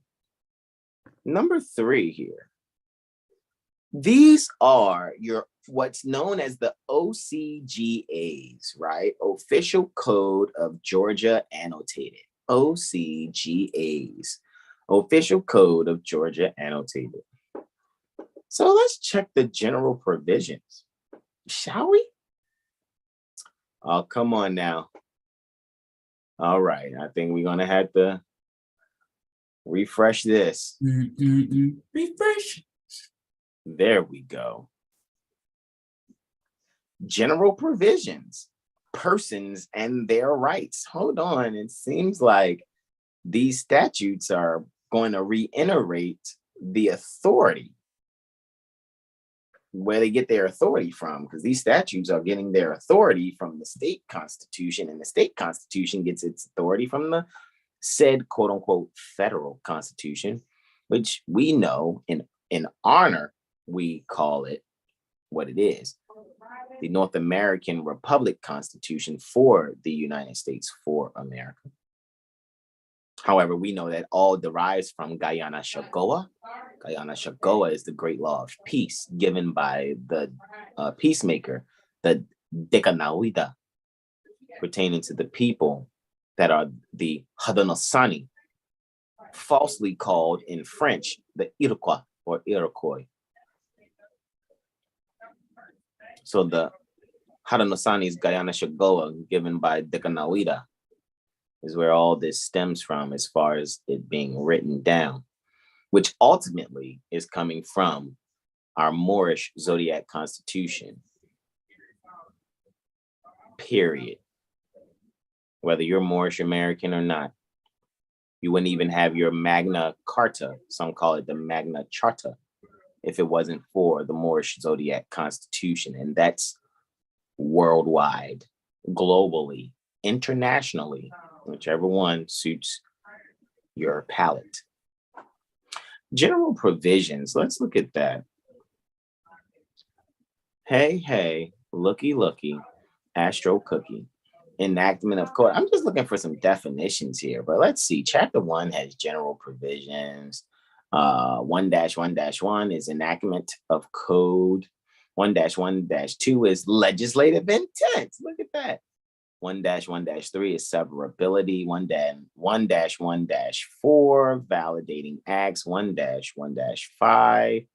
Number 3 here. These are your what's known as the OCGAs, right? Official Code of Georgia Annotated. OCGAs. Official Code of Georgia Annotated. So let's check the general provisions, shall we? Oh, come on now. All right, I think we're going to have to refresh this. Refresh. There we go. General provisions, persons and their rights. Hold on, it seems like these statutes are going to reiterate the authority, where they get their authority from, because these statutes are getting their authority from the state constitution, and the state constitution gets its authority from the said quote unquote federal constitution, which we know in honor, we call it what it is, the North American Republic Constitution for the United States for America. However, we know that all derives from Guyana Shagoa. Guyana Shagoa is the great law of peace given by the peacemaker, the Dekanawida, pertaining to the people that are the Haudenosaunee, falsely called in French the Iroquois or Iroquois. So the Haudenosaunee Guyana Shagoa given by Dekanawida is where all this stems from as far as it being written down, which ultimately is coming from our Moorish Zodiac Constitution, period. Whether you're Moorish American or not, you wouldn't even have your Magna Carta, some call it the Magna Charta, if it wasn't for the Moorish Zodiac Constitution. And that's worldwide, globally, internationally, whichever one suits your palate. General provisions, let's look at that. Hey, looky, Astro Cookie. Enactment of code. I'm just looking for some definitions here, but let's see. Chapter 1 has general provisions. 1-1-1 is enactment of code. 1-1-2 is legislative intent. Look at that. 1-1-3 is severability. 1-1-4 validating acts. 1-1-5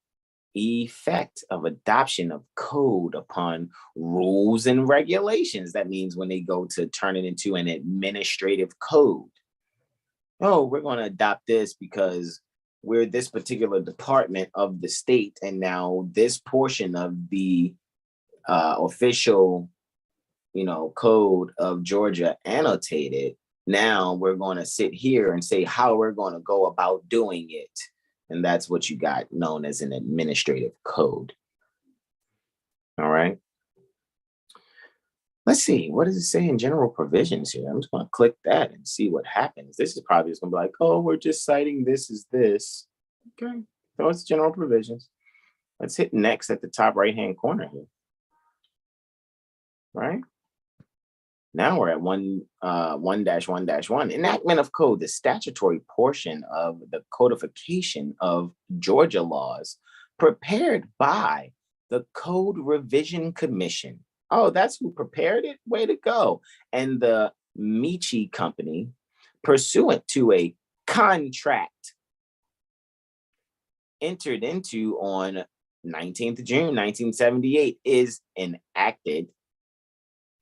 effect of adoption of code upon rules and regulations. That means when they go to turn it into an administrative code. Oh, we're going to adopt this because we're this particular department of the state, and now this portion of the official, code of Georgia annotated. Now we're going to sit here and say how we're going to go about doing it. And that's what you got known as an administrative code. All right. Let's see. What does it say in general provisions here? I'm just going to click that and see what happens. This is probably just going to be like, oh, we're just citing this as this. Okay. So it's general provisions. Let's hit next at the top right-hand corner here. Right. Now we're at 1-1-1, enactment of code, the statutory portion of the codification of Georgia laws prepared by the Code Revision Commission. Oh, that's who prepared it? Way to go. And the Michi Company, pursuant to a contract entered into on 19th of June, 1978, is enacted.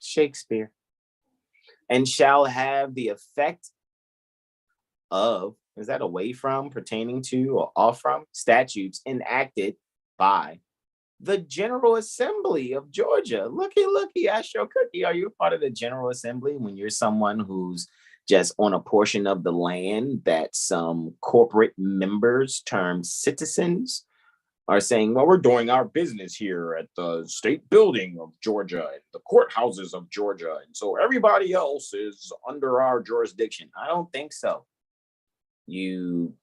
Shakespeare. And shall have the effect of, is that away from, pertaining to, or off from, statutes enacted by the General Assembly of Georgia. Looky, Astro Cookie, are you a part of the General Assembly when you're someone who's just on a portion of the land that some corporate members termed citizens are saying, well, we're doing our business here at the state building of Georgia and the courthouses of Georgia. And so everybody else is under our jurisdiction. I don't think so. You,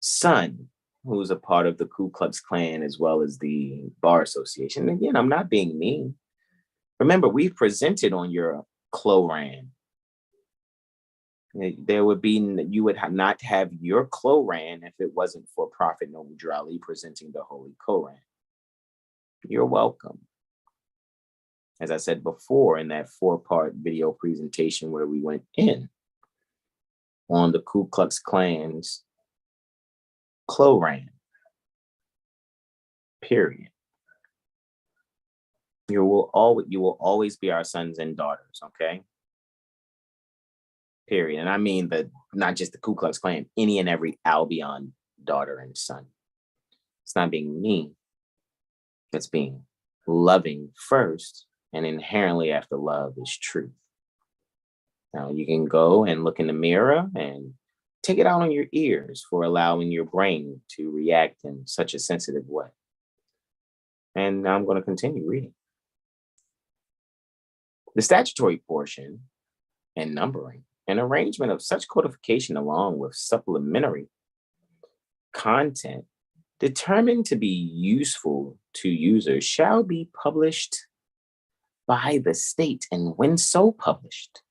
son, who's a part of the Ku Klux Klan as well as the Bar Association. Again, I'm not being mean. Remember, we've presented on your Cloran. There would be, you would not have your Cloran if it wasn't for Prophet Noble Drew Ali presenting the Holy Koran. You're welcome. As I said before in that 4-part video presentation where we went in on the Ku Klux Klan's Cloran, period. You will always be our sons and daughters, okay? Period. And I mean not just the Ku Klux Klan, any and every Albion daughter and son. It's not being mean. It's being loving first, and inherently after love is truth. Now you can go and look in the mirror and take it out on your ears for allowing your brain to react in such a sensitive way. And now I'm going to continue reading. The statutory portion and numbering, an arrangement of such codification along with supplementary content determined to be useful to users shall be published by the state, and when so published,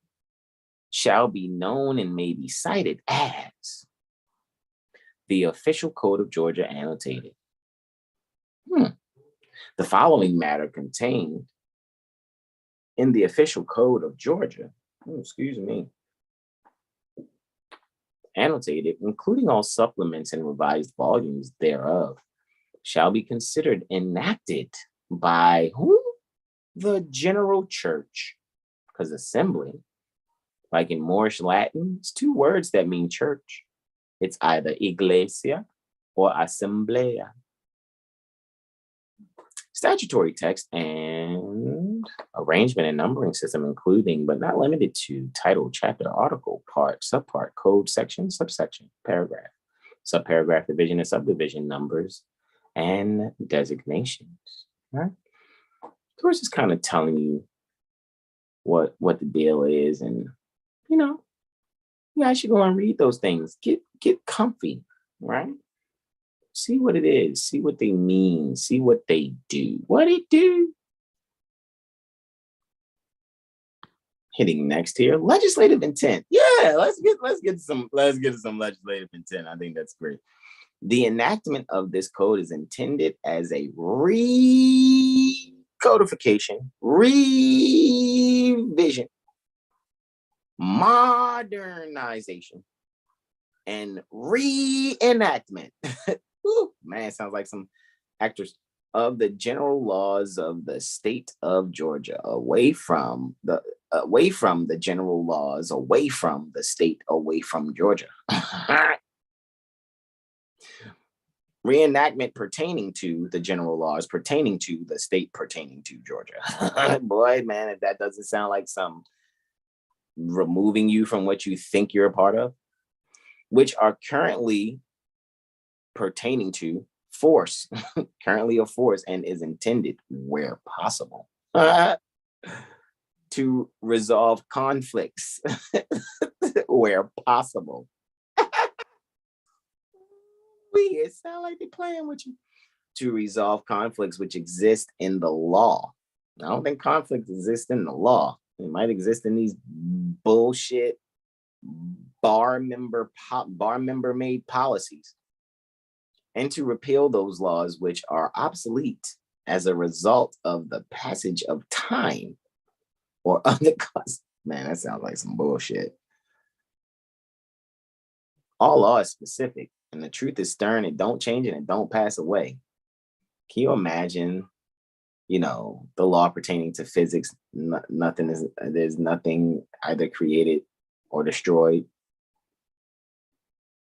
shall be known and may be cited as the official code of Georgia annotated. The following matter contained in the official code of Georgia, annotated, including all supplements and revised volumes thereof, shall be considered enacted by who? The General Church. Because assembly, like in Moorish Latin, it's 2 words that mean church. It's either iglesia or asamblea. Statutory text and arrangement and numbering system, including but not limited to title, chapter, article, part, subpart, code, section, subsection, paragraph, subparagraph, division and subdivision, numbers, and designations. Right? Of course, it's kind of telling you what the deal is, and you guys should go and read those things. Get comfy, right? See what it is, see what they mean, see what they do. What it do? Hitting next here, legislative intent. Yeah, let's get some legislative intent. I think that's great. The enactment of this code is intended as a recodification, revision, modernization, and reenactment. Ooh, man, sounds like some actors of the general laws of the state of Georgia, away from the general laws, away from the state, away from Georgia. Reenactment pertaining to the general laws, pertaining to the state, pertaining to Georgia. Boy, man, if that doesn't sound like some removing you from what you think you're a part of, which are currently pertaining to force, currently a force, and is intended where possible to resolve conflicts where possible. It sounds like they're playing with you. To resolve conflicts which exist in the law. I don't think conflicts exist in the law. It might exist in these bullshit bar member made policies. And to repeal those laws which are obsolete as a result of the passage of time or other cause. Man, that sounds like some bullshit. All law is specific, and the truth is stern. It don't change and it don't pass away. Can you imagine, the law pertaining to physics? There's nothing either created or destroyed.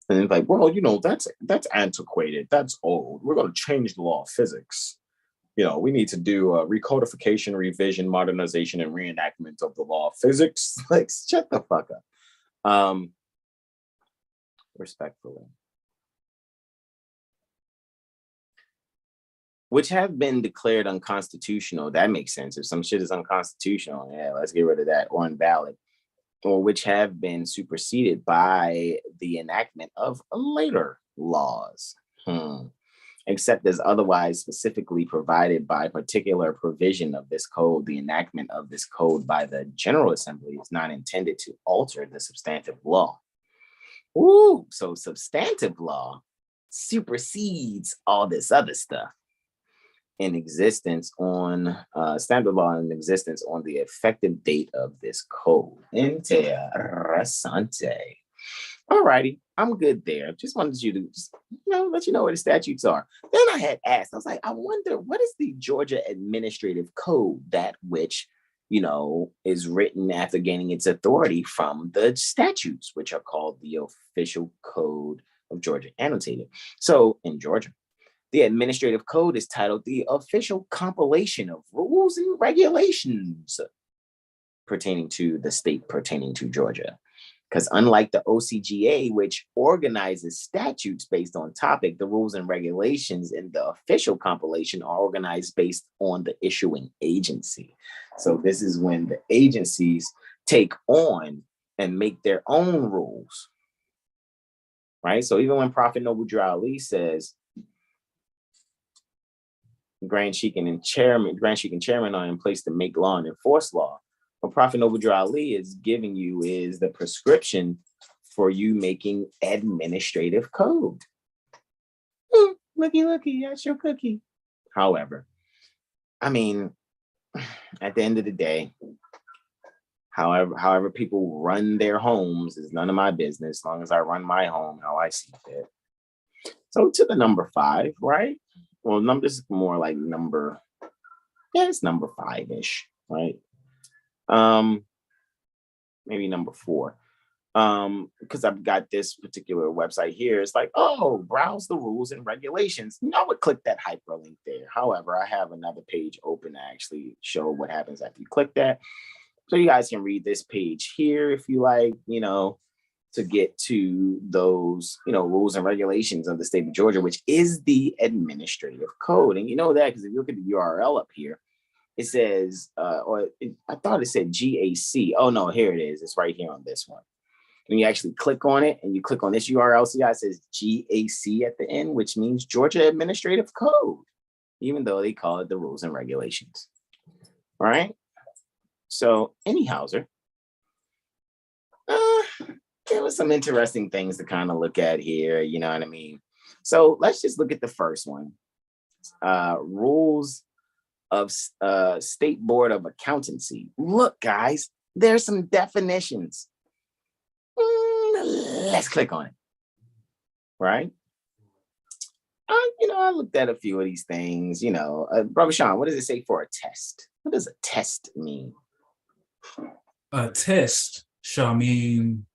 And it's like, well, you know, that's antiquated. That's old. We're going to change the law of physics. You know, we need to do a recodification, revision, modernization, and reenactment of the law of physics. Like, shut the fuck up. Respectfully. Which have been declared unconstitutional. That makes sense. If some shit is unconstitutional, yeah, let's get rid of that, or invalid. Or which have been superseded by the enactment of later laws. Except as otherwise specifically provided by particular provision of this code, the enactment of this code by the General Assembly is not intended to alter the substantive law. Ooh, so substantive law supersedes all this other stuff in existence on standard law in existence on the effective date of this code. Interessante. All righty, I'm good there. Just wanted you to just, let you know what the statutes are. Then I had asked, I was like, I wonder, what is the Georgia Administrative Code, that which, is written after gaining its authority from the statutes, which are called the official code of Georgia, Annotated. So in Georgia, the administrative code is titled the Official Compilation of Rules and Regulations pertaining to the state pertaining to Georgia. Because unlike the OCGA, which organizes statutes based on topic, the rules and regulations in the official compilation are organized based on the issuing agency. So this is when the agencies take on and make their own rules, right? So even when Prophet Noble Drew Ali says, Grand Sheik and chairman are in place to make law and enforce law, what Prophet Noble Drew Ali is giving you is the prescription for you making administrative code. Looky, that's your cookie. However, I mean, at the end of the day, however people run their homes is none of my business, as long as I run my home how I see fit. So to the number 5, right? Well, numbers more like it's number 5-ish, right? Maybe number 4. Because I've got this particular website here. It's like, oh, browse the rules and regulations. I would click that hyperlink there. However, I have another page open to actually show what happens after you click that. So you guys can read this page here if you like, to get to those, rules and regulations of the state of Georgia, which is the administrative code. And you know that because if you look at the URL up here, it says, I thought it said GAC. Oh, no, here it is. It's right here on this one. When you actually click on it and you click on this URL, see how it says GAC at the end, which means Georgia Administrative Code, even though they call it the rules and regulations. All right. So anyhowser, there was some interesting things to kind of look at here. You know what I mean? So let's just look at the first one. Rules of State Board of Accountancy. Look, guys, there's some definitions. Let's click on it. Right? I looked at a few of these things. Brother Sean, what does it say for a test? What does a test mean? A test shall mean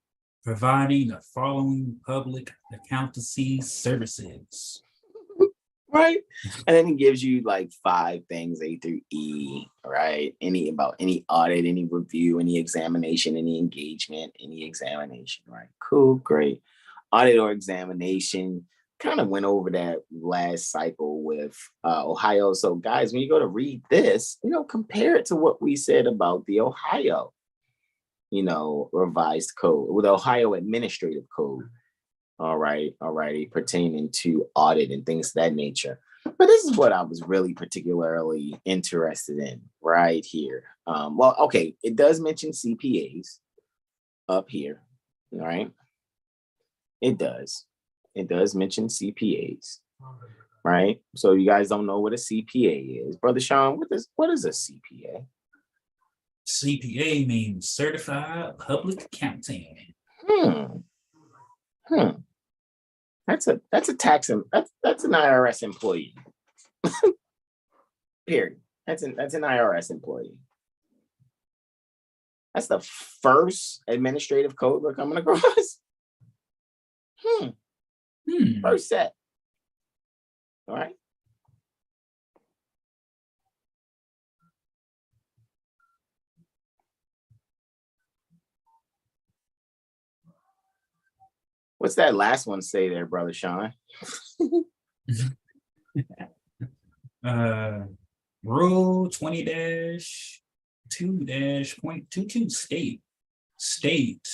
providing the following public accountancy services. Right. And then it gives you like 5 things, A through E, right? Any audit, any review, any examination, any engagement, any examination, right? Cool, great. Audit or examination, kind of went over that last cycle with Ohio. So guys, when you go to read this, compare it to what we said about the Ohio, revised code, with Ohio Administrative Code. All righty, pertaining to audit and things of that nature. But this is what I was really particularly interested in right here. Okay, it does mention CPAs up here, all right? It does mention CPAs, right? So you guys don't know what a CPA is. Brother Sean, what is a CPA? CPA means Certified Public Accounting. That's a tax, that's an IRS employee. Period. That's an IRS employee. That's the first administrative code we're coming across. First set. All right. What's that last one say there, Brother Sean? Rule 20-2-.22 state,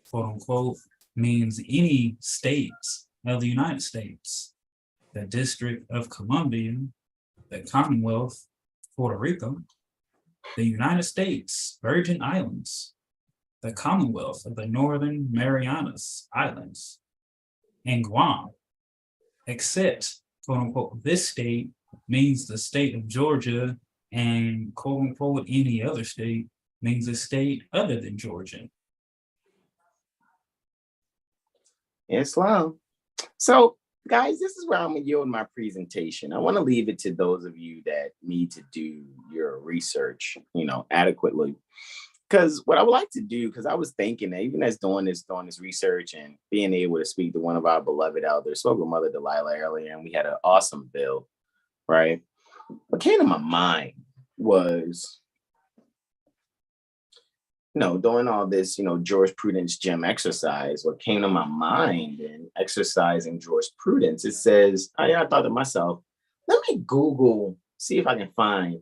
quote unquote, means any states of the United States, the District of Columbia, the Commonwealth, Puerto Rico, the United States Virgin Islands, the Commonwealth of the Northern Marianas Islands, and Guam, except, quote unquote, this state means the state of Georgia, and quote unquote, any other state means a state other than Georgia. Islam. So, guys, this is where I'm going to yield my presentation. I want to leave it to those of you that need to do your research, adequately. Because what I would like to do, because I was thinking that even as doing this research and being able to speak to one of our beloved elders, spoke with Mother Delilah earlier, and we had an awesome bill, right? What came to my mind was, doing all this, jurisprudence gym exercise, what came to my mind in exercising jurisprudence, it says, I thought to myself, let me Google, see if I can find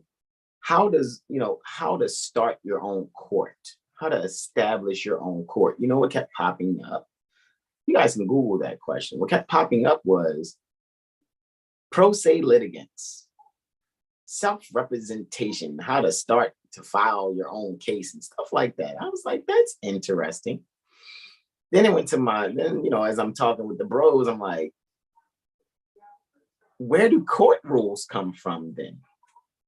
how to start your own court, how to establish your own court. You know what kept popping up? You guys can Google that question. What kept popping up was pro se litigants, self-representation, how to start to file your own case and stuff like that. I was like, that's interesting. Then it went to as I'm talking with the bros, I'm like, where do court rules come from then?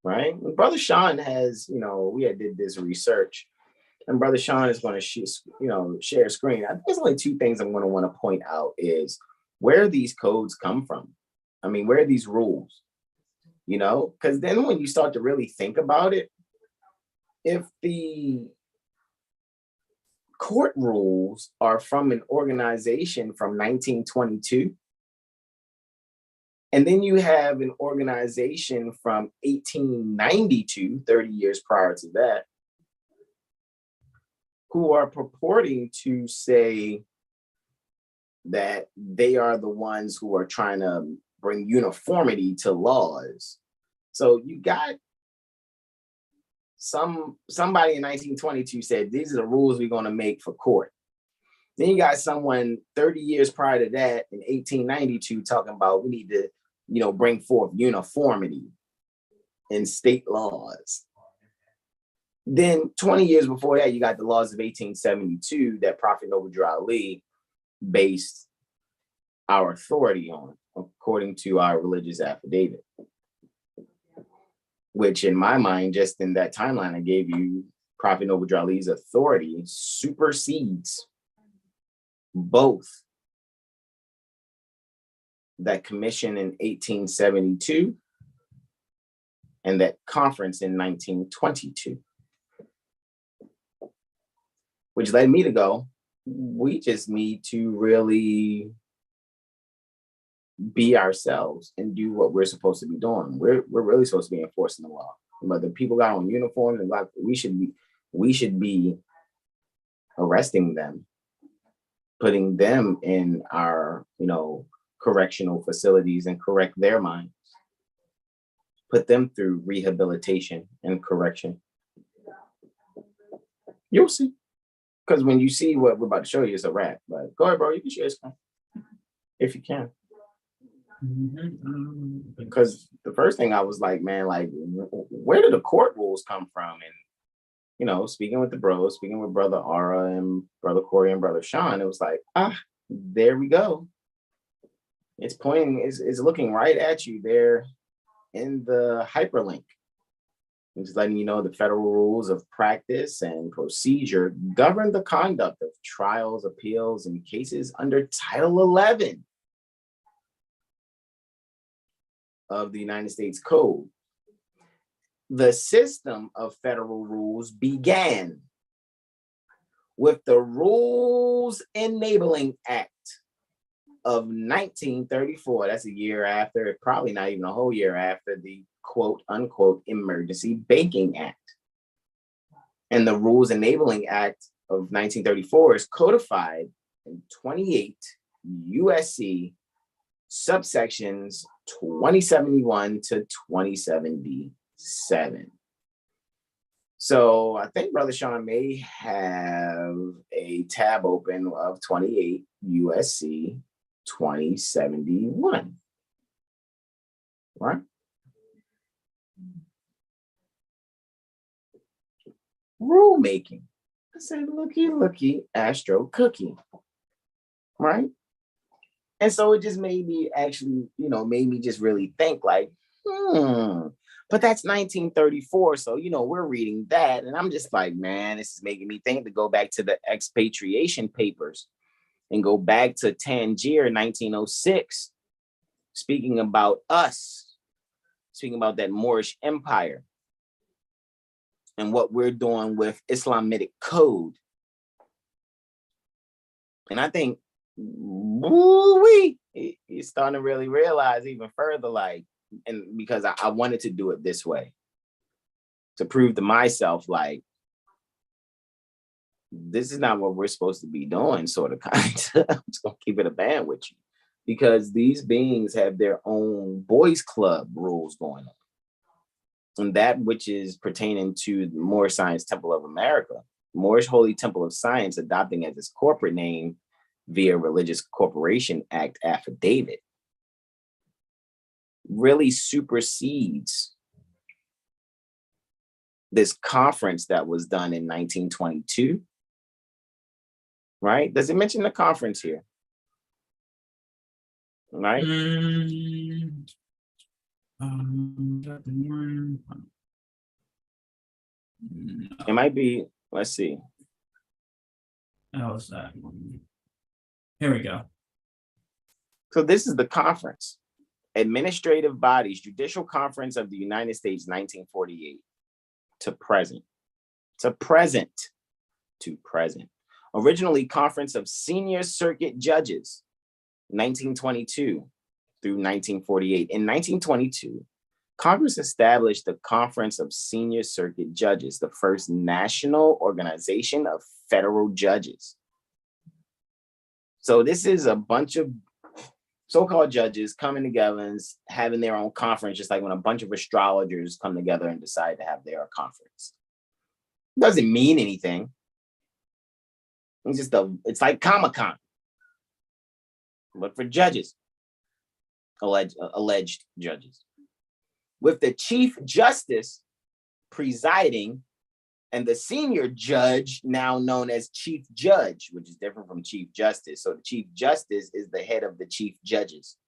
Right? And Brother Sean has, we did this research, and Brother Sean is going to share a screen. I think there's only two things I'm going to want to point out is where these codes come from. I mean, where are these rules? Because then when you start to really think about it, if the court rules are from an organization from 1922, and then you have an organization from 1892, 30 years prior to that, who are purporting to say that they are the ones who are trying to bring uniformity to laws. So you got somebody in 1922 said, these are the rules we're going to make for court. Then you got someone 30 years prior to that in 1892 talking about we need to bring forth uniformity in state laws. Then 20 years before that, you got the laws of 1872 that Prophet Noble Drew Ali based our authority on, according to our religious affidavit. Which in my mind, just in that timeline I gave you, Prophet Noble Drew Ali's authority supersedes both that commission in 1872 and that conference in 1922, which led me to go, we just need to really be ourselves and do what we're supposed to be doing. We're really supposed to be enforcing the law. Whether people got on uniforms and like, we should be arresting them, putting them in our, correctional facilities and correct their minds, put them through rehabilitation and correction. You'll see. Because when you see what we're about to show you, it's a wrap. But go ahead, bro. You can share screen if you can. Because the first thing I was like, man, like, where did the court rules come from? And, speaking with the bros, speaking with Brother Ara and Brother Corey and Brother Sean, it was like, there we go. It's pointing, it's looking right at you there in the hyperlink. It's letting you know the federal rules of practice and procedure govern the conduct of trials, appeals, and cases under Title 11 of the United States Code. The system of federal rules began with the Rules Enabling Act of 1934, that's a year after, probably not even a whole year after the quote unquote Emergency Banking Act. And the Rules Enabling Act of 1934 is codified in 28 USC subsections 2071 to 2077. So I think Brother Sean may have a tab open of 28 USC 2071. Right? Rulemaking. I said, looky, Astro Cookie. Right? And so it just made me actually, made me just really think like, but that's 1934. So, we're reading that. And I'm just like, man, this is making me think to go back to the expatriation papers and go back to Tangier 1906, speaking about us, speaking about that Moorish Empire and what we're doing with Islamic code. And I think, you're starting to really realize even further, like, and because I wanted to do it this way to prove to myself, like, this is not what we're supposed to be doing, sort of, kind of. I'm just gonna keep it a band with you, because these beings have their own boys club rules going on, and that which is pertaining to the Moorish Science Temple of America, Moorish Holy Temple of Science, adopting as its corporate name via Religious Corporation Act affidavit, really supersedes this conference that was done in 1922, right? Does it mention the conference here? Right? It might be, let's see. How is that one? Here we go. So this is the conference. Administrative Bodies, Judicial Conference of the United States, 1948 to present. To present. Originally, Conference of Senior Circuit Judges, 1922 through 1948. In 1922, Congress established the Conference of Senior Circuit Judges, the first national organization of federal judges. So this is a bunch of so-called judges coming together and having their own conference, just like when a bunch of astrologers come together and decide to have their conference. It doesn't mean anything. It's like Comic-Con, but for judges, alleged judges, with the Chief Justice presiding and the senior judge, now known as Chief Judge, which is different from Chief Justice. So the Chief Justice is the head of the Chief Judges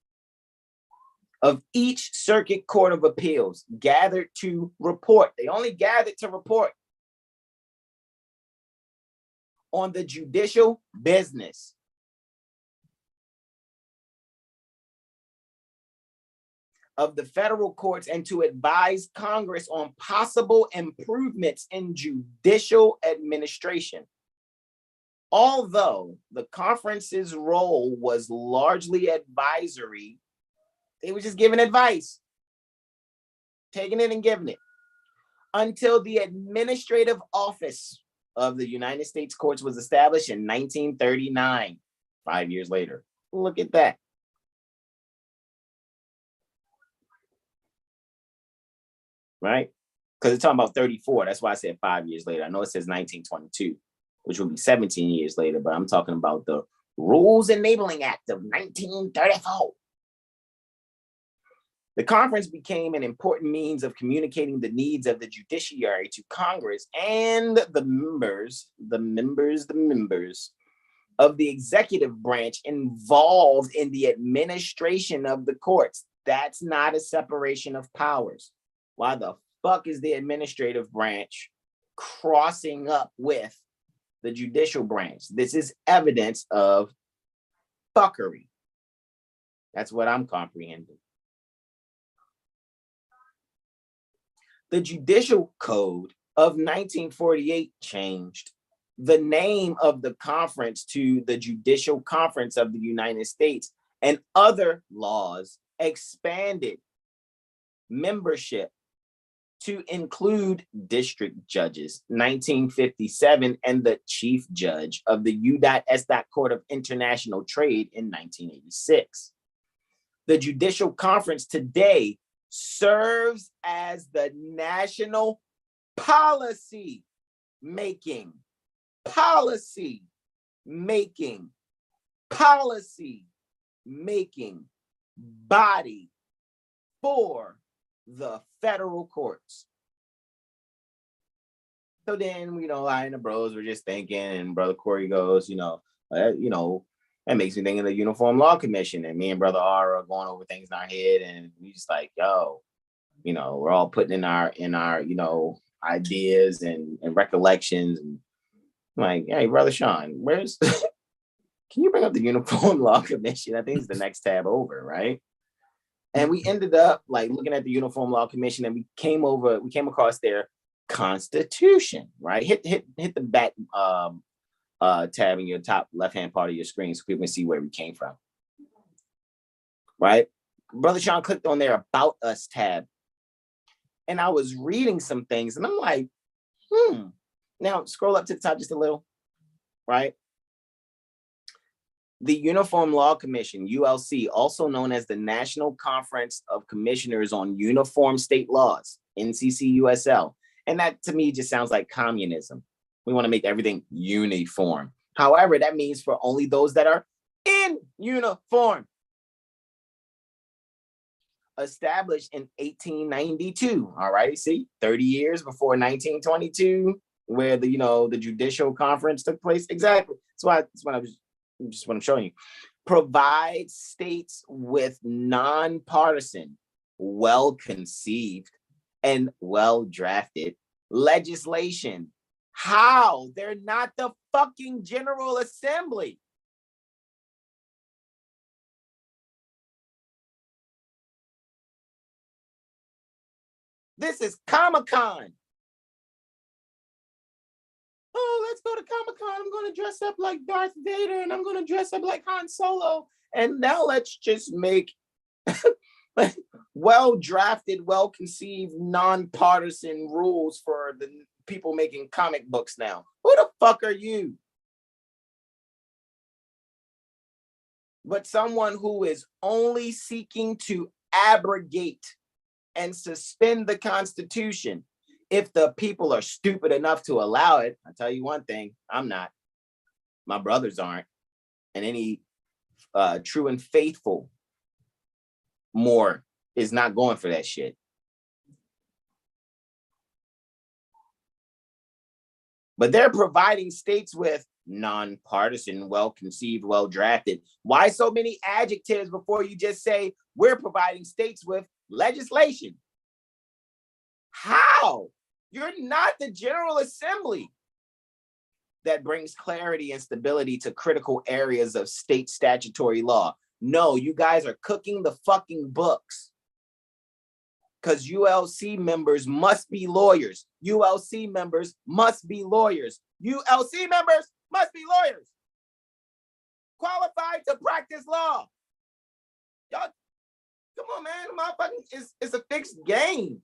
of each Circuit Court of Appeals, gathered to report. They only gathered to report on the judicial business. Of the federal courts, and to advise Congress on possible improvements in judicial administration. Although the conference's role was largely advisory, they were just giving advice, taking it and giving it, until the administrative office of the United States courts was established in 1939, 5 years later. Look at that. Right? Because it's talking about 34. That's why I said 5 years later. I know it says 1922, which will be 17 years later, but I'm talking about the Rules Enabling Act of 1934. The conference became an important means of communicating the needs of the judiciary to Congress and the members of the executive branch involved in the administration of the courts. That's not a separation of powers. Why the fuck is the administrative branch crossing up with the judicial branch? This is evidence of fuckery. That's what I'm comprehending. The Judicial Code of 1948 changed the name of the conference to the Judicial Conference of the United States and other laws expanded membership to include district judges, 1957, and the chief judge of the U.S. Court of International Trade in 1986. The Judicial Conference today serves as the national policy making body for the federal courts. So then, I and the bros were just thinking, and Brother Corey goes, that makes me think of the Uniform Law Commission. And me and Brother R are going over things in our head, and we just like, yo, we're all putting in our ideas and recollections. And I'm like, hey, Brother Sean, can you bring up the Uniform Law Commission? I think it's the next tab over, right? And we ended up like looking at the Uniform Law Commission, and we came across their Constitution, right? Hit the back tab in your top left-hand part of your screen so people can see where we came from, right? Brother Sean clicked on their About Us tab, and I was reading some things, and I'm like, Now scroll up to the top just a little, right? The Uniform Law Commission, ULC, also known as the National Conference of Commissioners on Uniform State Laws, NCCUSL. And that to me just sounds like communism. We want to make everything uniform. However, that means for only those that are in uniform. Established in 1892, all right, see, 30 years before 1922, where the Judicial Conference took place. Exactly. That's what I'm showing you. Provides states with nonpartisan, well-conceived, and well-drafted legislation. How? They're not the fucking General Assembly. This is Comic-Con. Oh, let's go to Comic-Con. I'm going to dress up like Darth Vader, and I'm going to dress up like Han Solo. And now let's just make well-drafted, well-conceived, nonpartisan rules for the people making comic books now. Who the fuck are you? But someone who is only seeking to abrogate and suspend the Constitution. If the people are stupid enough to allow it, I'll tell you one thing, I'm not. My brothers aren't. And any true and faithful more is not going for that shit. But they're providing states with nonpartisan, well-conceived, well-drafted. Why so many adjectives before you just say we're providing states with legislation? How? You're not the General Assembly. That brings clarity and stability to critical areas of state statutory law. No, you guys are cooking the fucking books. Because ULC members must be lawyers. ULC members must be lawyers. ULC members must be lawyers. Qualified to practice law. Y'all, come on, man. Motherfucking, it's a fixed game.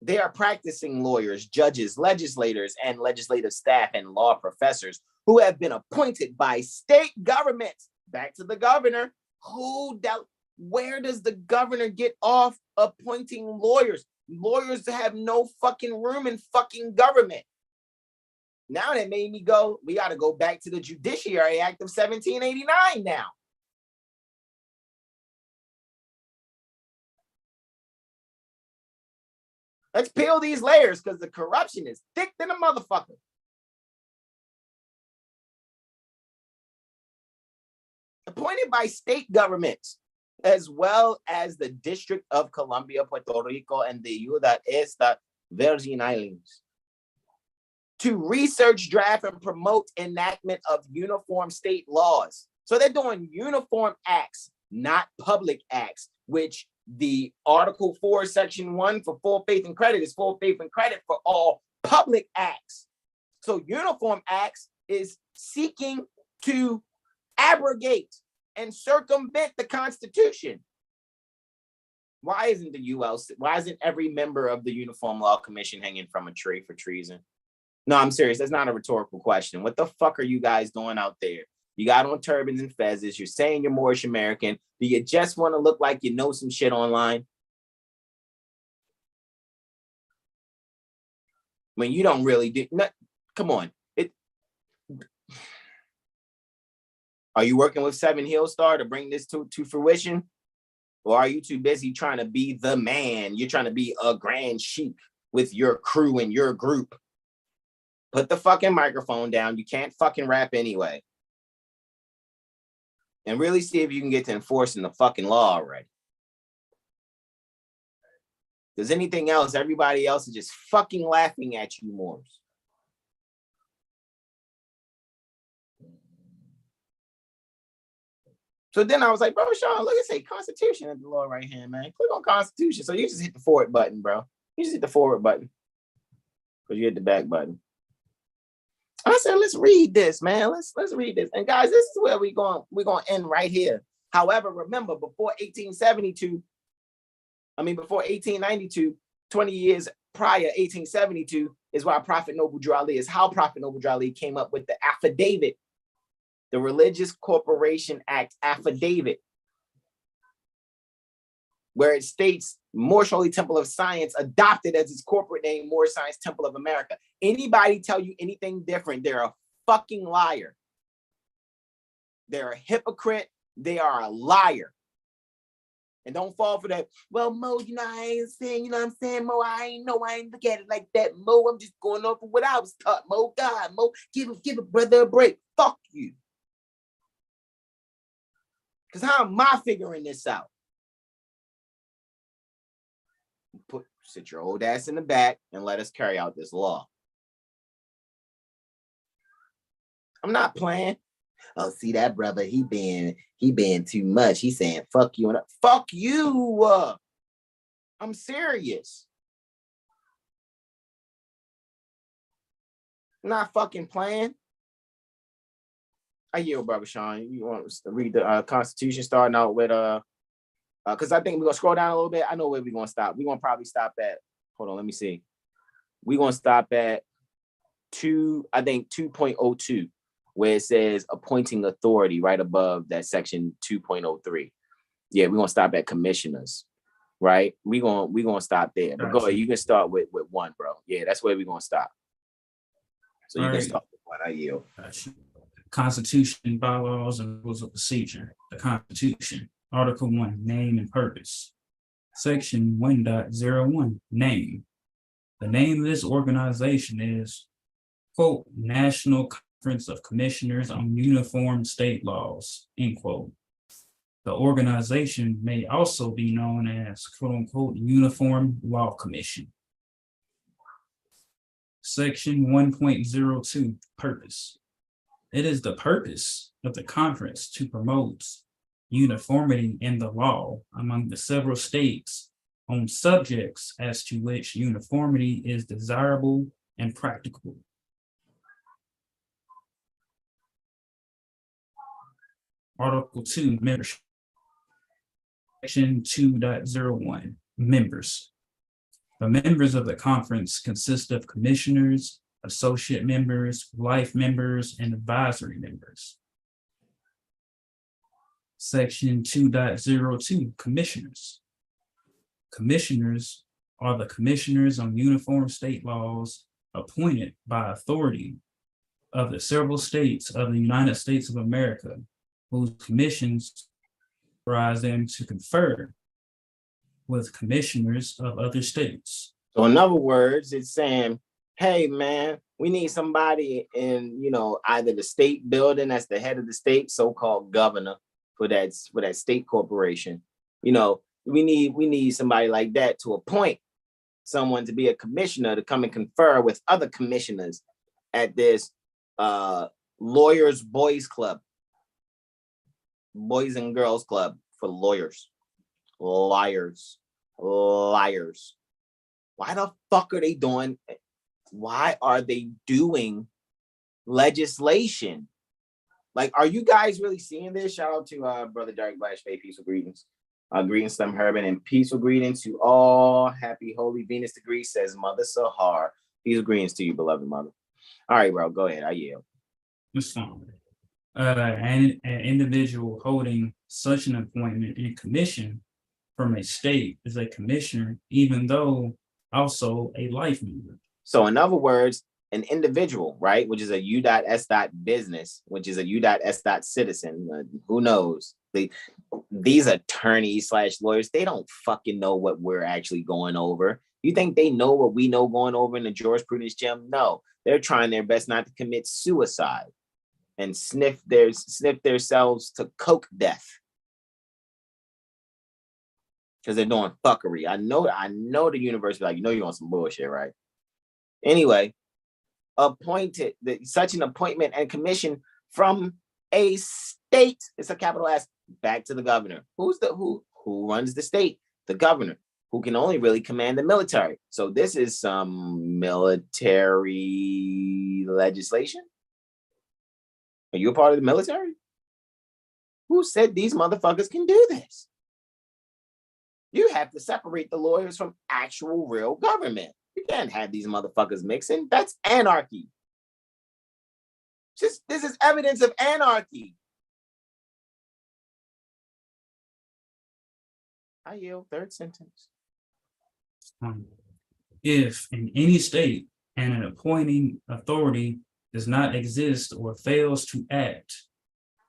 They are practicing lawyers, judges, legislators, and legislative staff and law professors who have been appointed by state governments. Back to the governor. Where does the governor get off appointing lawyers? Lawyers have no fucking room in fucking government. Now that made me go, we got to go back to the Judiciary Act of 1789 now. Let's peel these layers because the corruption is thick than a motherfucker. Appointed by state governments, as well as the District of Columbia, Puerto Rico, and the U.S. Virgin Islands, to research, draft, and promote enactment of uniform state laws. So they're doing uniform acts, not public acts, which the Article 4, Section 1 for full faith and credit is full faith and credit for all public acts. So uniform acts is seeking to abrogate and circumvent the Constitution. Why isn't the ULC, why isn't every member of the Uniform Law Commission hanging from a tree for treason? No, I'm serious. That's not a rhetorical question. What the fuck are you guys doing out there? You got on turbans and fezzes. You're saying you're Moorish American. Do you just want to look like you know some shit online? When you don't really do, come on. Are you working with Seven Hill Star to bring this to fruition? Or are you too busy trying to be the man? You're trying to be a grand sheik with your crew and your group. Put the fucking microphone down. You can't fucking rap anyway. And really see if you can get to enforcing the fucking law already. Does anything else, everybody else is just fucking laughing at you more. So then I was like, bro, Sean, look, it say Constitution at the lower right hand, man. Click on Constitution. So you just hit the forward button, bro. You just hit the forward button. Because you hit the back button. I said, let's read this, man. Let's read this. And guys, this is where we're going to end right here. However, remember, before 1892, 20 years prior, 1872, is why Prophet Noble Drew Ali is how Prophet Noble Drew Ali came up with the affidavit, the Religious Corporation Act affidavit, where it states Moorish Holy Temple of Science adopted as its corporate name, Moorish Science Temple of America. Anybody tell you anything different, they're a fucking liar. They're a hypocrite. They are a liar. And don't fall for that. Well, Mo, I ain't saying, what I'm saying, Mo, I ain't look at it like that, Mo. I'm just going off of what I was taught, Mo. God, Mo, give a brother a break. Fuck you. Because how am I figuring this out? Sit your old ass in the back and let us carry out this law. I'm not playing. Oh, see that brother, he been too much. He's saying fuck you and fuck you. I'm serious. I'm not fucking playing. I yield, Brother Sean. You want to read the Constitution, starting out with because I think we're gonna scroll down a little bit. I know where we're gonna stop. We're gonna probably stop at, hold on, let me see. We're gonna stop at 2.02, where it says appointing authority right above that section 2.03. Yeah, we're gonna stop at commissioners, right? We're gonna stop there. But go ahead, you can start with one, bro. Yeah, that's where we're gonna stop. So you can start with one. I yield. Constitution, bylaws, and rules of procedure. The Constitution. Article 1, name and purpose. Section 1.01, name. The name of this organization is, quote, National Conference of Commissioners on Uniform State Laws, end quote. The organization may also be known as, quote unquote, Uniform Law Commission. Section 1.02, purpose. It is the purpose of the conference to promote uniformity in the law among the several states on subjects as to which uniformity is desirable and practicable. Article 2, membership. Section 2.01, members. The members of the conference consist of commissioners, associate members, life members, and advisory members. Section 2.02, commissioners. Commissioners are the commissioners on uniform state laws appointed by authority of the several states of the United States of America, whose commissions authorize them to confer with commissioners of other states. So in other words, it's saying, hey man, we need somebody in, either the state building that's the head of the state, so-called governor for that state corporation. We need somebody like that to appoint someone to be a commissioner to come and confer with other commissioners at this lawyers boys club, boys and girls club for lawyers, liars. Why the fuck are they doing? Why are they doing legislation? Like, are you guys really seeing this? Shout out to Brother Dark Blash Bay, peaceful greetings. Greetings, Slim Herman, and peaceful greetings to all. Happy Holy Venus degree, says Mother Sahar. Peaceful greetings to you, beloved mother. All right, bro, go ahead. I yield. It's fine. An individual holding such an appointment in commission from a state is a commissioner, even though also a life member. So in other words, an individual, right, which is a U.S. business, which is a U.S. citizen, who knows? These attorneys / lawyers, they don't fucking know what we're actually going over. You think they know what we know going over in the jurisprudence gym? No, they're trying their best not to commit suicide and sniff themselves to coke death because they're doing fuckery. I know the university, like, you know, you're on some bullshit, right? Anyway, appointed such an appointment and commission from a state. It's a capital S. Back to the governor. Who runs the state? The governor, who can only really command the military. So this is some military legislation. Are you a part of the military? Who said these motherfuckers can do this? You have to separate the lawyers from actual real government. You can't have these motherfuckers mixing. That's anarchy. This is evidence of anarchy. I yield. Third sentence. If in any state an appointing authority does not exist or fails to act,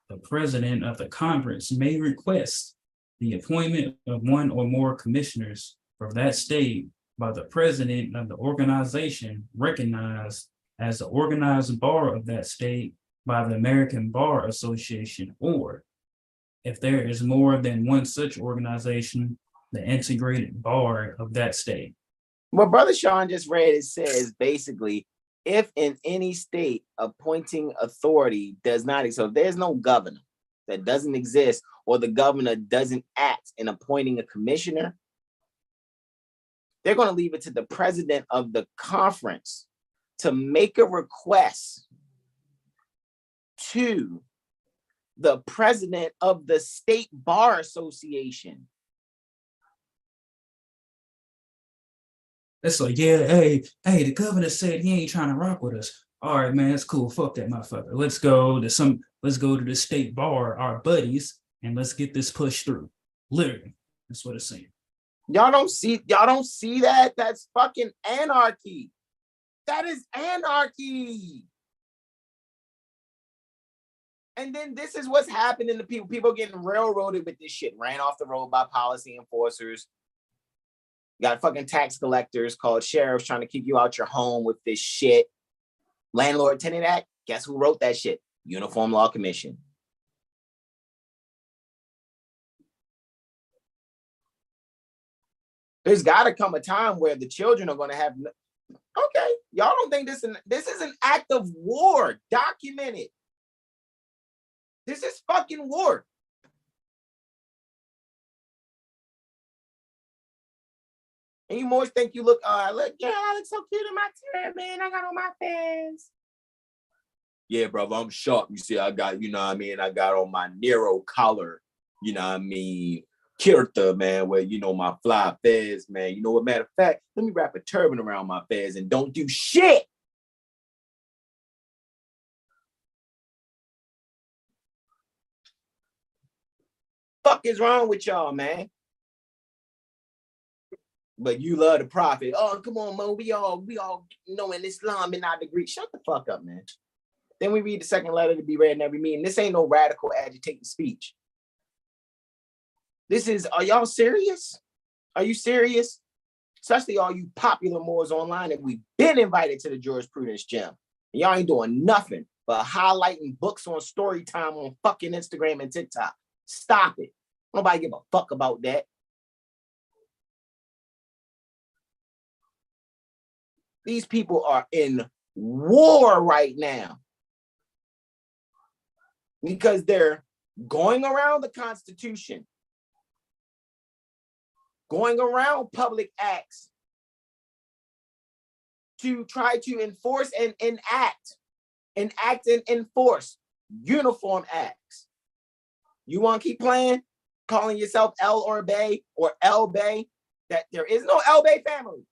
the president of the Congress may request the appointment of one or more commissioners for that state by the president of the organization recognized as the organized bar of that state by the American Bar Association, or if there is more than one such organization, the integrated bar of that state. What Brother Sean just read, it says basically, if in any state appointing authority does not exist, so if there's no governor that doesn't exist, or the governor doesn't act in appointing a commissioner, they're going to leave it to the president of the conference to make a request to the president of the state bar association. It's like, yeah, hey, the governor said he ain't trying to rock with us. All right, man, it's cool. Fuck that motherfucker. Let's go to the state bar, our buddies, and let's get this pushed through. Literally, that's what it's saying. Y'all don't see that? That's fucking anarchy. That is anarchy. And then this is what's happening to people. People getting railroaded with this shit, ran off the road by policy enforcers. Got fucking tax collectors called sheriffs trying to keep you out your home with this shit. Landlord Tenant Act, guess who wrote that shit? Uniform Law Commission. There's got to come a time where the children are going to have... Okay, y'all don't think this is an act of war, documented. This is fucking war. And you more think you look, I look so cute in my turban. I got on my fez. Yeah, brother, I'm sharp. You see, I got, you know what I mean? I got on my Nero collar, you know what I mean? Kirta, man, where, you know, my fly fez, man. You know what, matter of fact, let me wrap a turban around my fez and don't do shit. Fuck is wrong with y'all, man? But you love the prophet. Oh, come on, Mo. We all know in Islam and not the Greek. Shut the fuck up, man. Then we read the second letter to be read in every meeting. This ain't no radical agitating speech. This is, are y'all serious? Are you serious? Especially all you popular Moors online that we've been invited to the jurisprudence gym. And y'all ain't doing nothing but highlighting books on story time on fucking Instagram and TikTok. Stop it. Nobody give a fuck about that. These people are in war right now because they're going around the Constitution, going around public acts to try to enforce and enact and enforce uniform acts. You want to keep playing, calling yourself L or Bey or L Bey? That there is no L Bey family.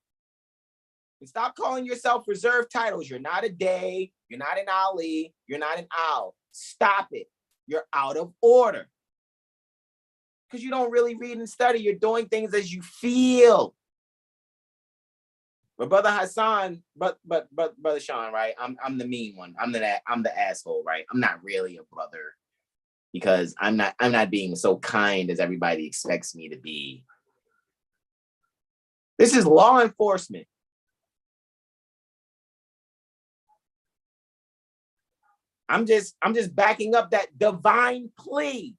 And stop calling yourself reserved titles. You're not a Day. You're not an Ali. You're not an Owl. Stop it. You're out of order. Because you don't really read and study. You're doing things as you feel. But Brother Hasan, but Brother Sean, right? I'm the mean one. I'm the asshole, right? I'm not really a brother because I'm not being so kind as everybody expects me to be. This is law enforcement. I'm just backing up that divine plea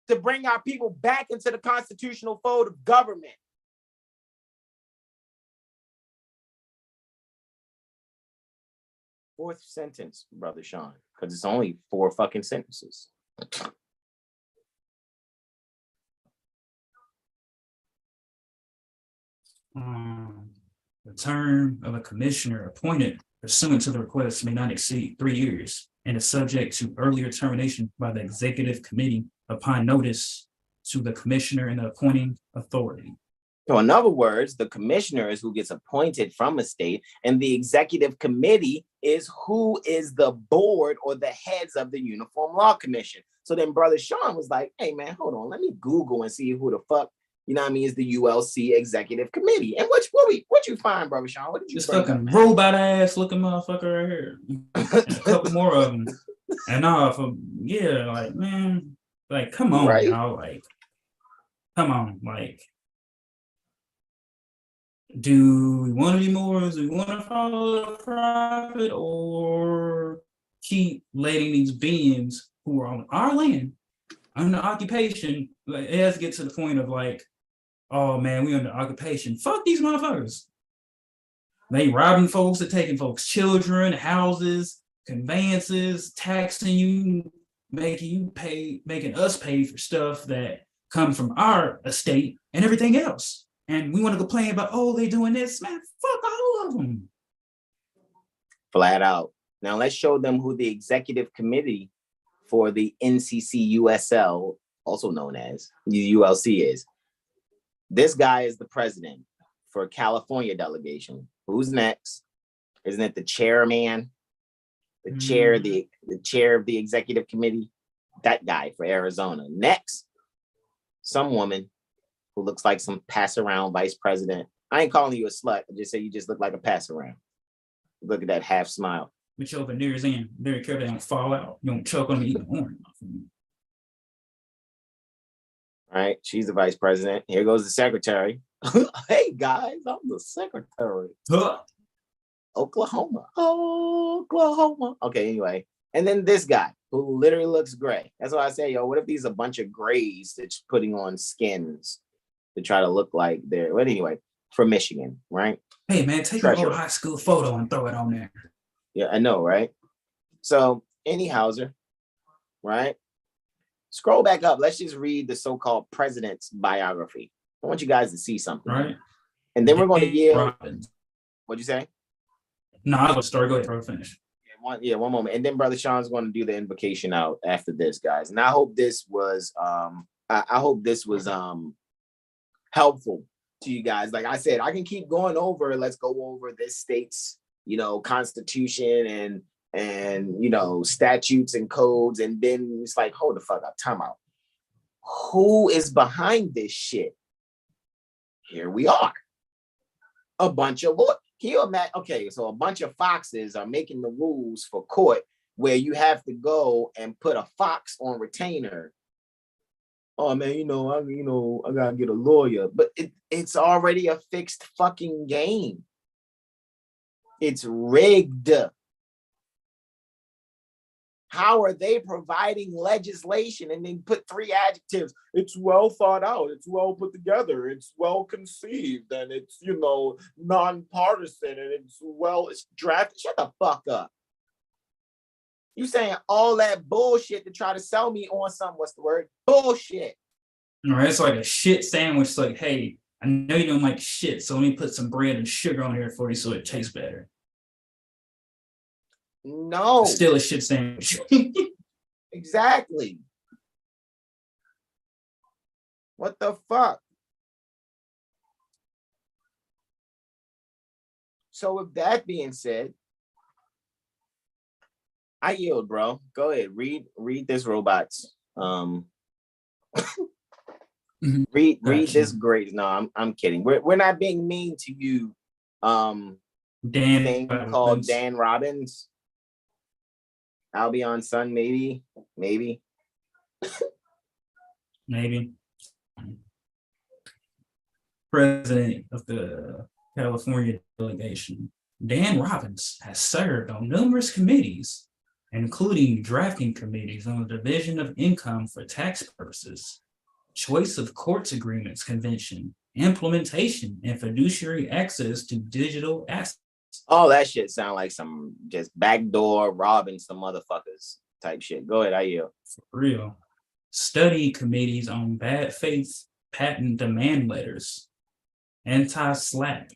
to bring our people back into the constitutional fold of government. Fourth sentence, Brother Sean, because it's only 4 fucking sentences. The term of a commissioner appointed pursuant to the request may not exceed 3 years and is subject to earlier termination by the executive committee upon notice to the commissioner and the appointing authority. So in other words, the commissioner is who gets appointed from a state, and the executive committee is who is the board or the heads of the Uniform Law Commission. So then Brother Sean was like, hey man, hold on, let me Google and see who the fuck, you know what I mean, is the ULC executive committee. And what you find, Brother Sean? What did you this fucking robot ass looking motherfucker right here. And a couple more of them. And like, man, like, come on, right? y'all, like, come on, like, do we want to be more? Do we want to follow the prophet, or keep letting these beings who are on our land under occupation? Like, it has to get to the point of like, oh man, we under occupation. Fuck these motherfuckers. They robbing folks, they're taking folks' children, houses, conveyances, taxing you, making us pay for stuff that come from our estate and everything else. And we want to complain about, oh, they doing this, man. Fuck all of them. Flat out. Now let's show them who the executive committee for the NCC-USL, also known as the ULC, is. This guy is the president for California delegation. Who's next? Isn't it the chairman? The chair of the executive committee? That guy for Arizona. Next, some woman who looks like some pass-around vice president. I ain't calling you a slut. I just say you just look like a pass-around. Look at that half smile. With your veneers in, very careful they don't fall out. You don't choke on me, eat the orange. All right, she's the vice president. Here goes the secretary. Hey guys, I'm the secretary. Oklahoma. Okay, anyway. And then this guy who literally looks gray. That's why I say, yo, what if these are a bunch of grays that's putting on skins to try to look like they're, but anyway, from Michigan, right? Hey man, take an old high school photo and throw it on there. Yeah, I know, right? So, Hauser, right? Scroll back up. Let's just read the so-called president's biography. I want you guys to see something. Right. And then we're going to give, what'd you say? No, I was start. Go ahead, bro. Finish. One moment. And then Brother Sean's going to do the invocation out after this, guys. And I hope this was, helpful to you guys. Like I said, I can keep going over. Let's go over this state's, constitution and statutes and codes. And then it's like, hold the fuck up, time out. Who is behind this shit? Here we are. A bunch of lawyers. Can you imagine? Okay, so a bunch of foxes are making the rules for court where you have to go and put a fox on retainer. Oh man, I gotta get a lawyer, but it's already a fixed fucking game. It's rigged. How are they providing legislation and then put 3 adjectives? It's well thought out. It's well put together. It's well conceived, and it's nonpartisan, and it's drafted. Shut the fuck up. You saying all that bullshit to try to sell me on some, what's the word? Bullshit. All right, it's like a shit sandwich. It's like, hey, I know you don't like shit, so let me put some bread and sugar on here for you so it tastes better. No, Still a shit sandwich. exactly. What the fuck? So with that being said, I yield, bro. Go ahead. Read this robots. Read Gotcha. this great. No, I'm kidding. We're not being mean to you. Dan Thing called Robbins. Dan Robbins. Albion Sun, maybe. Maybe. President of the California delegation, Dan Robbins has served on numerous committees, including drafting committees on the division of income for tax purposes, choice of courts agreements convention, implementation and fiduciary access to digital assets. Oh, that shit sound like some just backdoor robbing some motherfuckers type shit. Go ahead, I yield. For real. Study committees on bad faith patent demand letters, anti-SLAPP,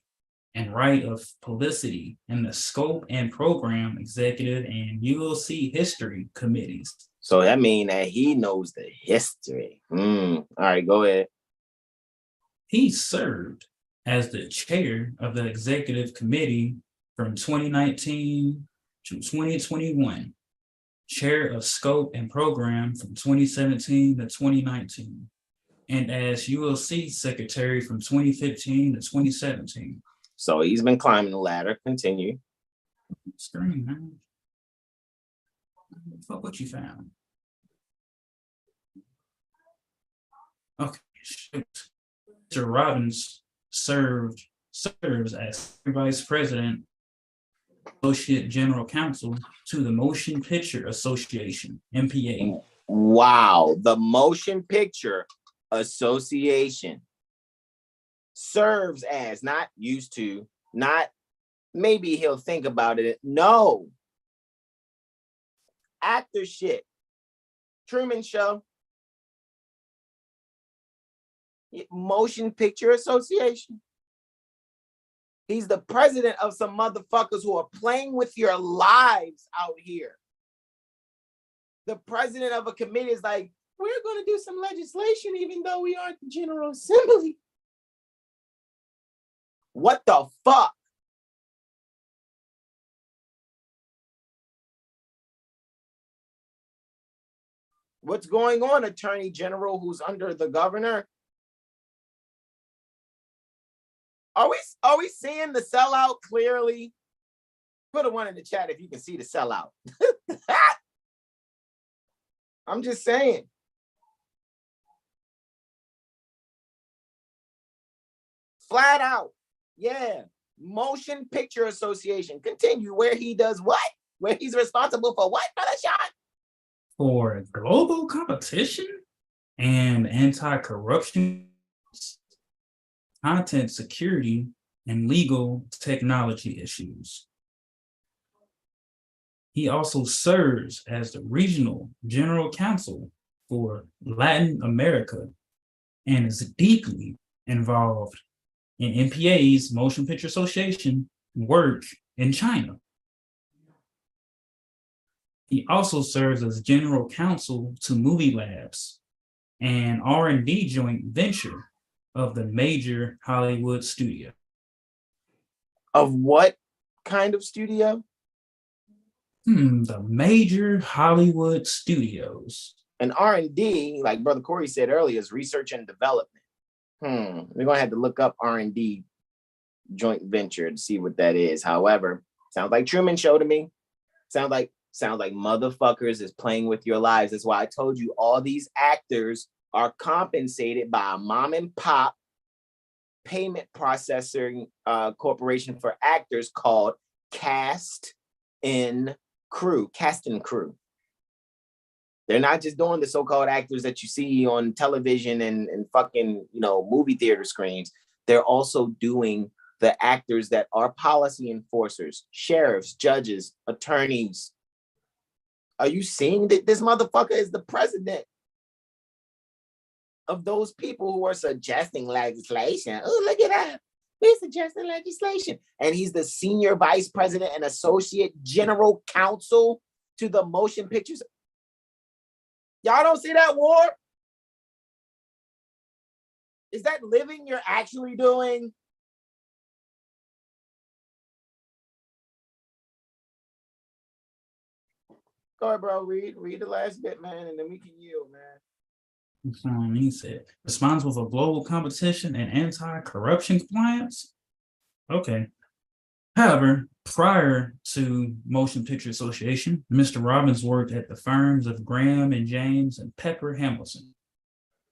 and right of publicity in the scope and program executive and ULC history committees. So that means that he knows the history. All right, go ahead. He served as the chair of the executive committee from 2019 to 2021, chair of scope and program from 2017 to 2019, and as ULC secretary from 2015 to 2017. So he's been climbing the ladder. Continue. Screen, man. Fuck what you found. Okay, shoot. Mr. Robbins serves as vice president, associate general counsel to the Motion Picture Association, MPA. Wow, the Motion Picture Association serves as, not used to, not maybe he'll think about it. No. Actor shit. Truman Show. Motion Picture Association. He's the president of some motherfuckers who are playing with your lives out here. The president of a committee is like, we're going to do some legislation even though we aren't the General Assembly. What the fuck? What's going on, Attorney General who's under the governor? Are we seeing the sellout clearly? Put a one in the chat if you can see the sellout. I'm just saying. Flat out. Yeah. Motion Picture Association. Continue. Where he does what? Where he's responsible for what, Brother Sean? For global competition and anti-corruption, content security, and legal technology issues. He also serves as the regional general counsel for Latin America and is deeply involved in MPA's Motion Picture Association work in China. He also serves as general counsel to Movie Labs, an R&D joint venture of the major Hollywood studio. Of what kind of studio? The major Hollywood studios. And R&D, like Brother Corey said earlier, is research and development. We're going to have to look up R&D joint venture to see what that is. However, sounds like Truman Show to me. Sounds like motherfuckers is playing with your lives. That's why I told you all these actors are compensated by a mom and pop payment processing corporation for actors called Cast and Crew. They're not just doing the so-called actors that you see on television and fucking, movie theater screens. They're also doing the actors that are policy enforcers, sheriffs, judges, attorneys. Are you seeing that this motherfucker is the president of those people who are suggesting legislation? Oh, look at that. he's suggesting legislation. And he's the senior vice president and associate general counsel to the motion pictures. Y'all don't see that, war? Is that living you're actually doing? Go ahead, bro. Read the last bit, man, and then we can yield, man. He said, responsible for global competition and anti-corruption compliance. Okay. However, prior to Motion Picture Association, Mr. Robbins worked at the firms of Graham and James and Pepper Hamilton,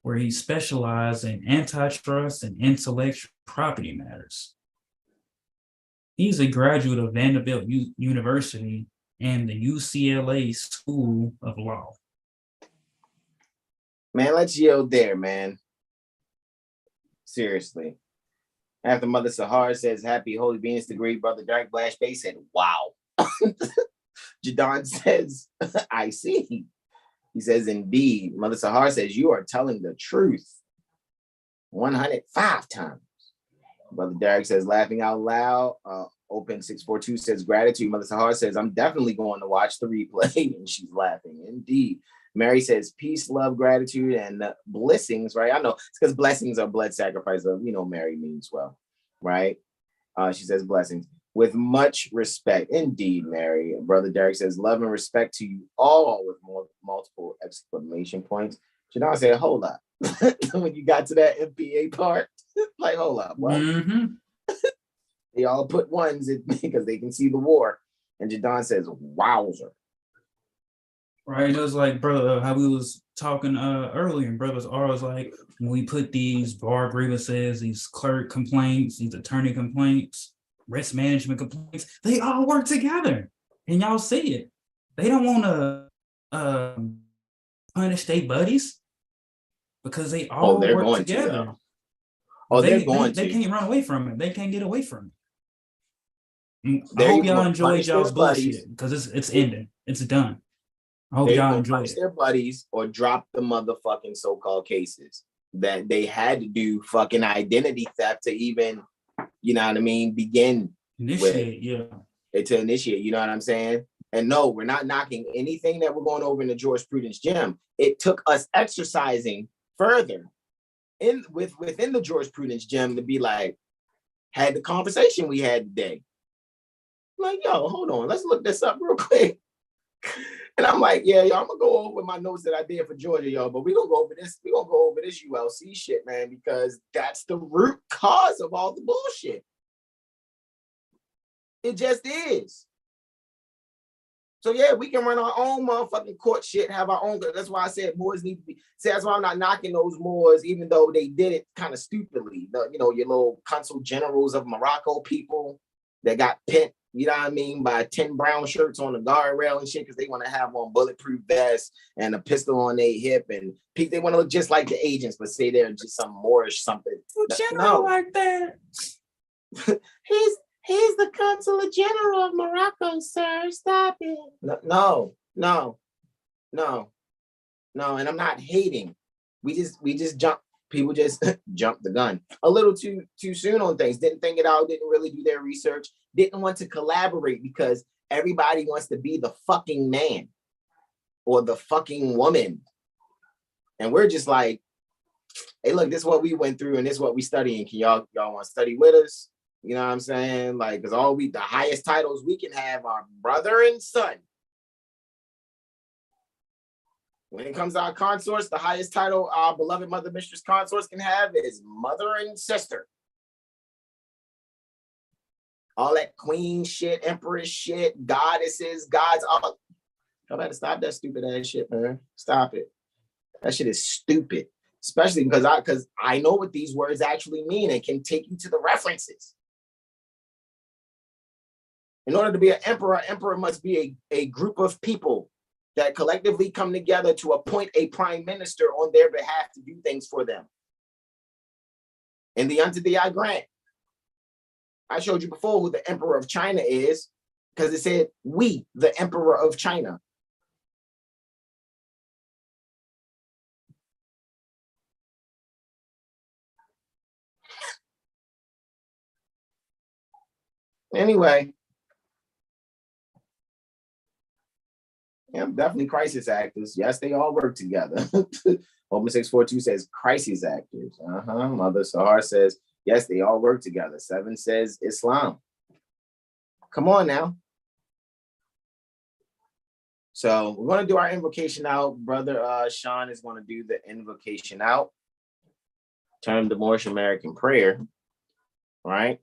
where he specialized in antitrust and intellectual property matters. He's a graduate of Vanderbilt University and the UCLA School of Law. Man, let's yield there, man. Seriously. After Mother Sahar says, happy holy beings to great brother Dark Blash Bay said, wow. Jadon says, I see. He says, indeed. Mother Sahar says, you are telling the truth. 105 times. Brother Derek says, laughing out loud. Open 642 says, gratitude. Mother Sahar says, I'm definitely going to watch the replay. And she's laughing. Indeed. Mary says, peace, love, gratitude, and blessings, right? I know it's because blessings are blood sacrifice. Mary means well, right? She says, blessings. With much respect. Indeed, Mary. Brother Derek says, love and respect to you all with multiple exclamation points. Jadon said, hold up. When you got to that MPA part, like, hold up. What? Mm-hmm. They all put ones in because they can see the war. And Jadon says, wowzer. Right, it was like, brother, how we was talking earlier, and brothers always like, when we put these bar grievances, these clerk complaints, these attorney complaints, risk management complaints, they all work together, and y'all see it. They don't want to punish their buddies because they all work together. They can't run away from it. They can't get away from it. I hope y'all enjoyed y'all's bullshit because it's ending. It's done. I hope y'all enjoy it. Their buddies or drop the motherfucking so-called cases that they had to do fucking identity theft to even, begin initiate, to initiate, you know what I'm saying? And no, we're not knocking anything that we're going over in the jurisprudence gym. It took us exercising further within the jurisprudence gym to be like, had the conversation we had today. Like, yo, hold on, let's look this up real quick. And I'm like, yeah, y'all, I'm gonna go over my notes that I did for Georgia, y'all, but we're gonna go over this. We're gonna go over this ULC shit, man, because that's the root cause of all the bullshit. It just is. So yeah, we can run our own motherfucking court shit, have our own. That's why I said Moors need to be. See, that's why I'm not knocking those Moors, even though they did it kind of stupidly. Your little consul generals of Morocco people that got pent, you know what I mean, by 10 brown shirts on the guardrail and shit, because they want to have on bulletproof vests and a pistol on their hip, and they want to look just like the agents, but say they're just some Moorish something. General like that. He's the consul general of Morocco, sir. Stop it. No. And I'm not hating. We just jump. People just jumped the gun a little too soon on things. Didn't think it out. Didn't really do their research. Didn't want to collaborate because everybody wants to be the fucking man or the fucking woman. And we're just like, hey, look, this is what we went through and this is what we studying. Can y'all want to study with us? You know what I'm saying? Like, because the highest titles we can have are brother and son. When it comes to our consorts, the highest title our beloved mother mistress consorts can have is mother and sister. All that queen shit, empress shit, goddesses, gods, all. Y'all better stop that stupid ass shit, man. Stop it. That shit is stupid. Especially because I know what these words actually mean and can take you to the references. In order to be an emperor must be a group of people that collectively come together to appoint a prime minister on their behalf to do things for them. And the unto thee I grant. I showed you before who the emperor of China is, because it said, we, the emperor of China. Anyway. Yeah, definitely crisis actors. Yes, they all work together. Open 642 says crisis actors. Mother Sahar says, yes, they all work together. 7 says Islam. Come on now. So we're going to do our invocation out. Brother Sean is going to do the invocation out. Term the Moorish American prayer. Right?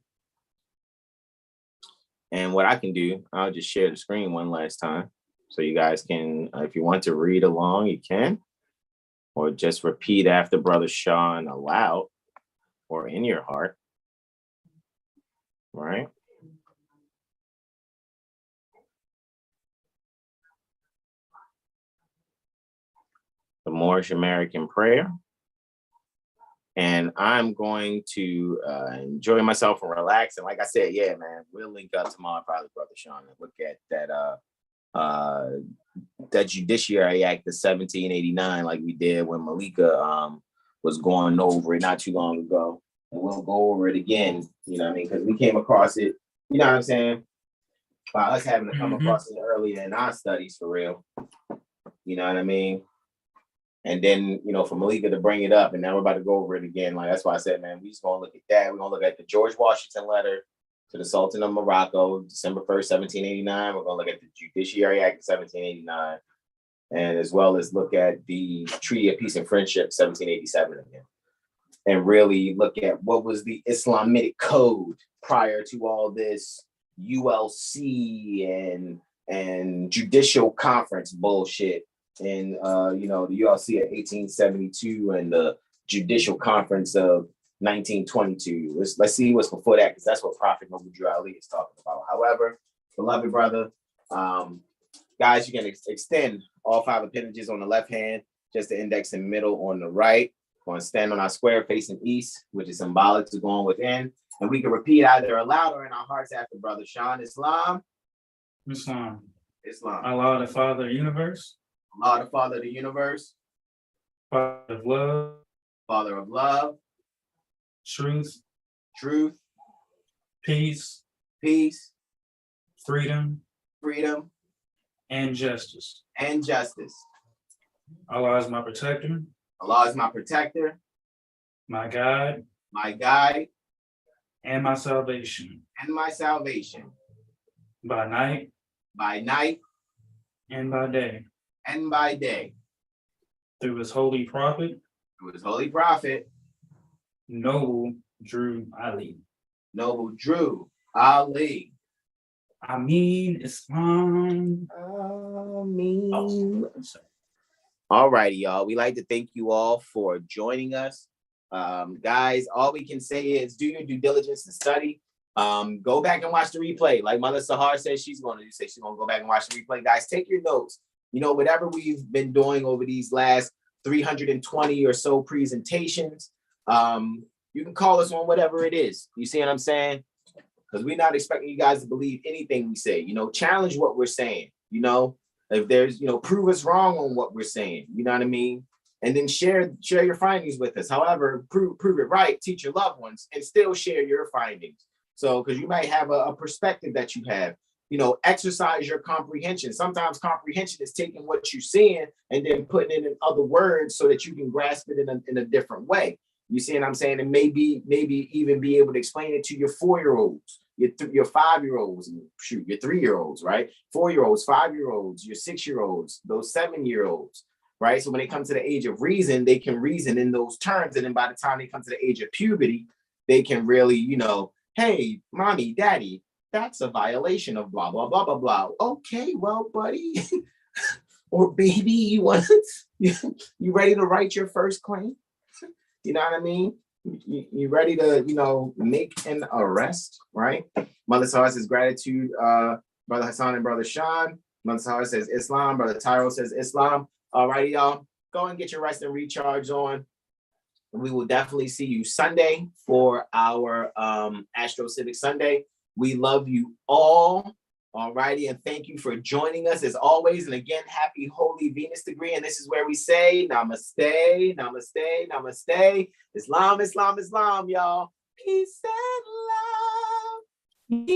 And what I can do, I'll just share the screen one last time. So you guys can, if you want to read along, you can. Or just repeat after Brother Sean aloud or in your heart. Right? The Moorish American prayer. And I'm going to enjoy myself and relax. And like I said, yeah, man, we'll link up tomorrow, probably, Brother Sean, and look at that Judiciary Act of 1789, like we did when Malika was going over it not too long ago. And we'll go over it again, you know what I mean? Because we came across it, you know what I'm saying? By us having to come across it earlier in our studies for real. You know what I mean? And then, you know, for Malika to bring it up, and now we're about to go over it again. Like, that's why I said, man, we just gonna look at that. We're gonna look at the George Washington letter to the Sultan of Morocco, December 1st, 1789. We're gonna look at the Judiciary Act of 1789, and as well as look at the Treaty of Peace and Friendship, 1787 again. And really look at what was the Islamic code prior to all this ULC and judicial conference bullshit. And you know, the ULC of 1872 and the Judicial Conference of 1922. Let's see what's before that, because that's what Prophet Noble Drew Ali is talking about. However, beloved brother, guys, you can extend all 5 appendages on the left hand, just the index and middle on the right. We're going to stand on our square facing east, which is symbolic to going within. And we can repeat either aloud or in our hearts after Brother Sean. Islam. Islam. Islam. Allah, the Father of the universe. Allah, the Father of the universe. Father of love. Father of love. Truth. Truth. Peace. Peace. Freedom. Freedom. And justice. And justice. Allah is my protector. Allah is my protector. My guide. My guide. And my salvation. And my salvation. By night. By night. And by day. And by day. Through his holy prophet. Through his holy prophet. Noble Drew Ali. Noble Drew Ali. Ameen Islam. Ameen. Oh, all righty, y'all. We like to thank you all for joining us. Guys, all we can say is do your due diligence and study. Go back and watch the replay. Like Mother Sahar says she's going to do, she's going to go back and watch the replay. Guys, take your notes. You know, whatever we've been doing over these last 320 or so presentations, you can call us on whatever it is. You see what I'm saying? Because we're not expecting you guys to believe anything we say. You know, challenge what we're saying. You know, if there's, you know, prove us wrong on what we're saying. You know what I mean? And then share your findings with us. However, prove it right, teach your loved ones, and still share your findings. So, because you might have a perspective that you have. You know, exercise your comprehension. Sometimes comprehension is taking what you're seeing and then putting it in other words so that you can grasp it in a different way. You see what I'm saying? And maybe even be able to explain it to your 4-year-olds, your 5-year-olds, and shoot, your 3-year-olds, right? 4-year-olds, 5-year-olds, your 6-year-olds, those 7-year-olds, right? So when they come to the age of reason, they can reason in those terms. And then by the time they come to the age of puberty, they can really, you know, hey, mommy, daddy, that's a violation of blah, blah, blah, blah, blah. Okay, well, buddy, or baby, you ready to write your first claim? You know what I mean? You ready to, you know, make an arrest, right? Mother Sahar says gratitude, Brother Hasan and Brother Sean. Mother Sahar says Islam. Brother Terrell says Islam. All righty, y'all. Go and get your rest and recharge on. We will definitely see you Sunday for our Astro Civic Sunday. We love you all. All righty, and thank you for joining us as always. And again, happy Holy Venus degree. And this is where we say namaste, namaste, namaste. Islam, Islam, Islam, y'all. Peace and love.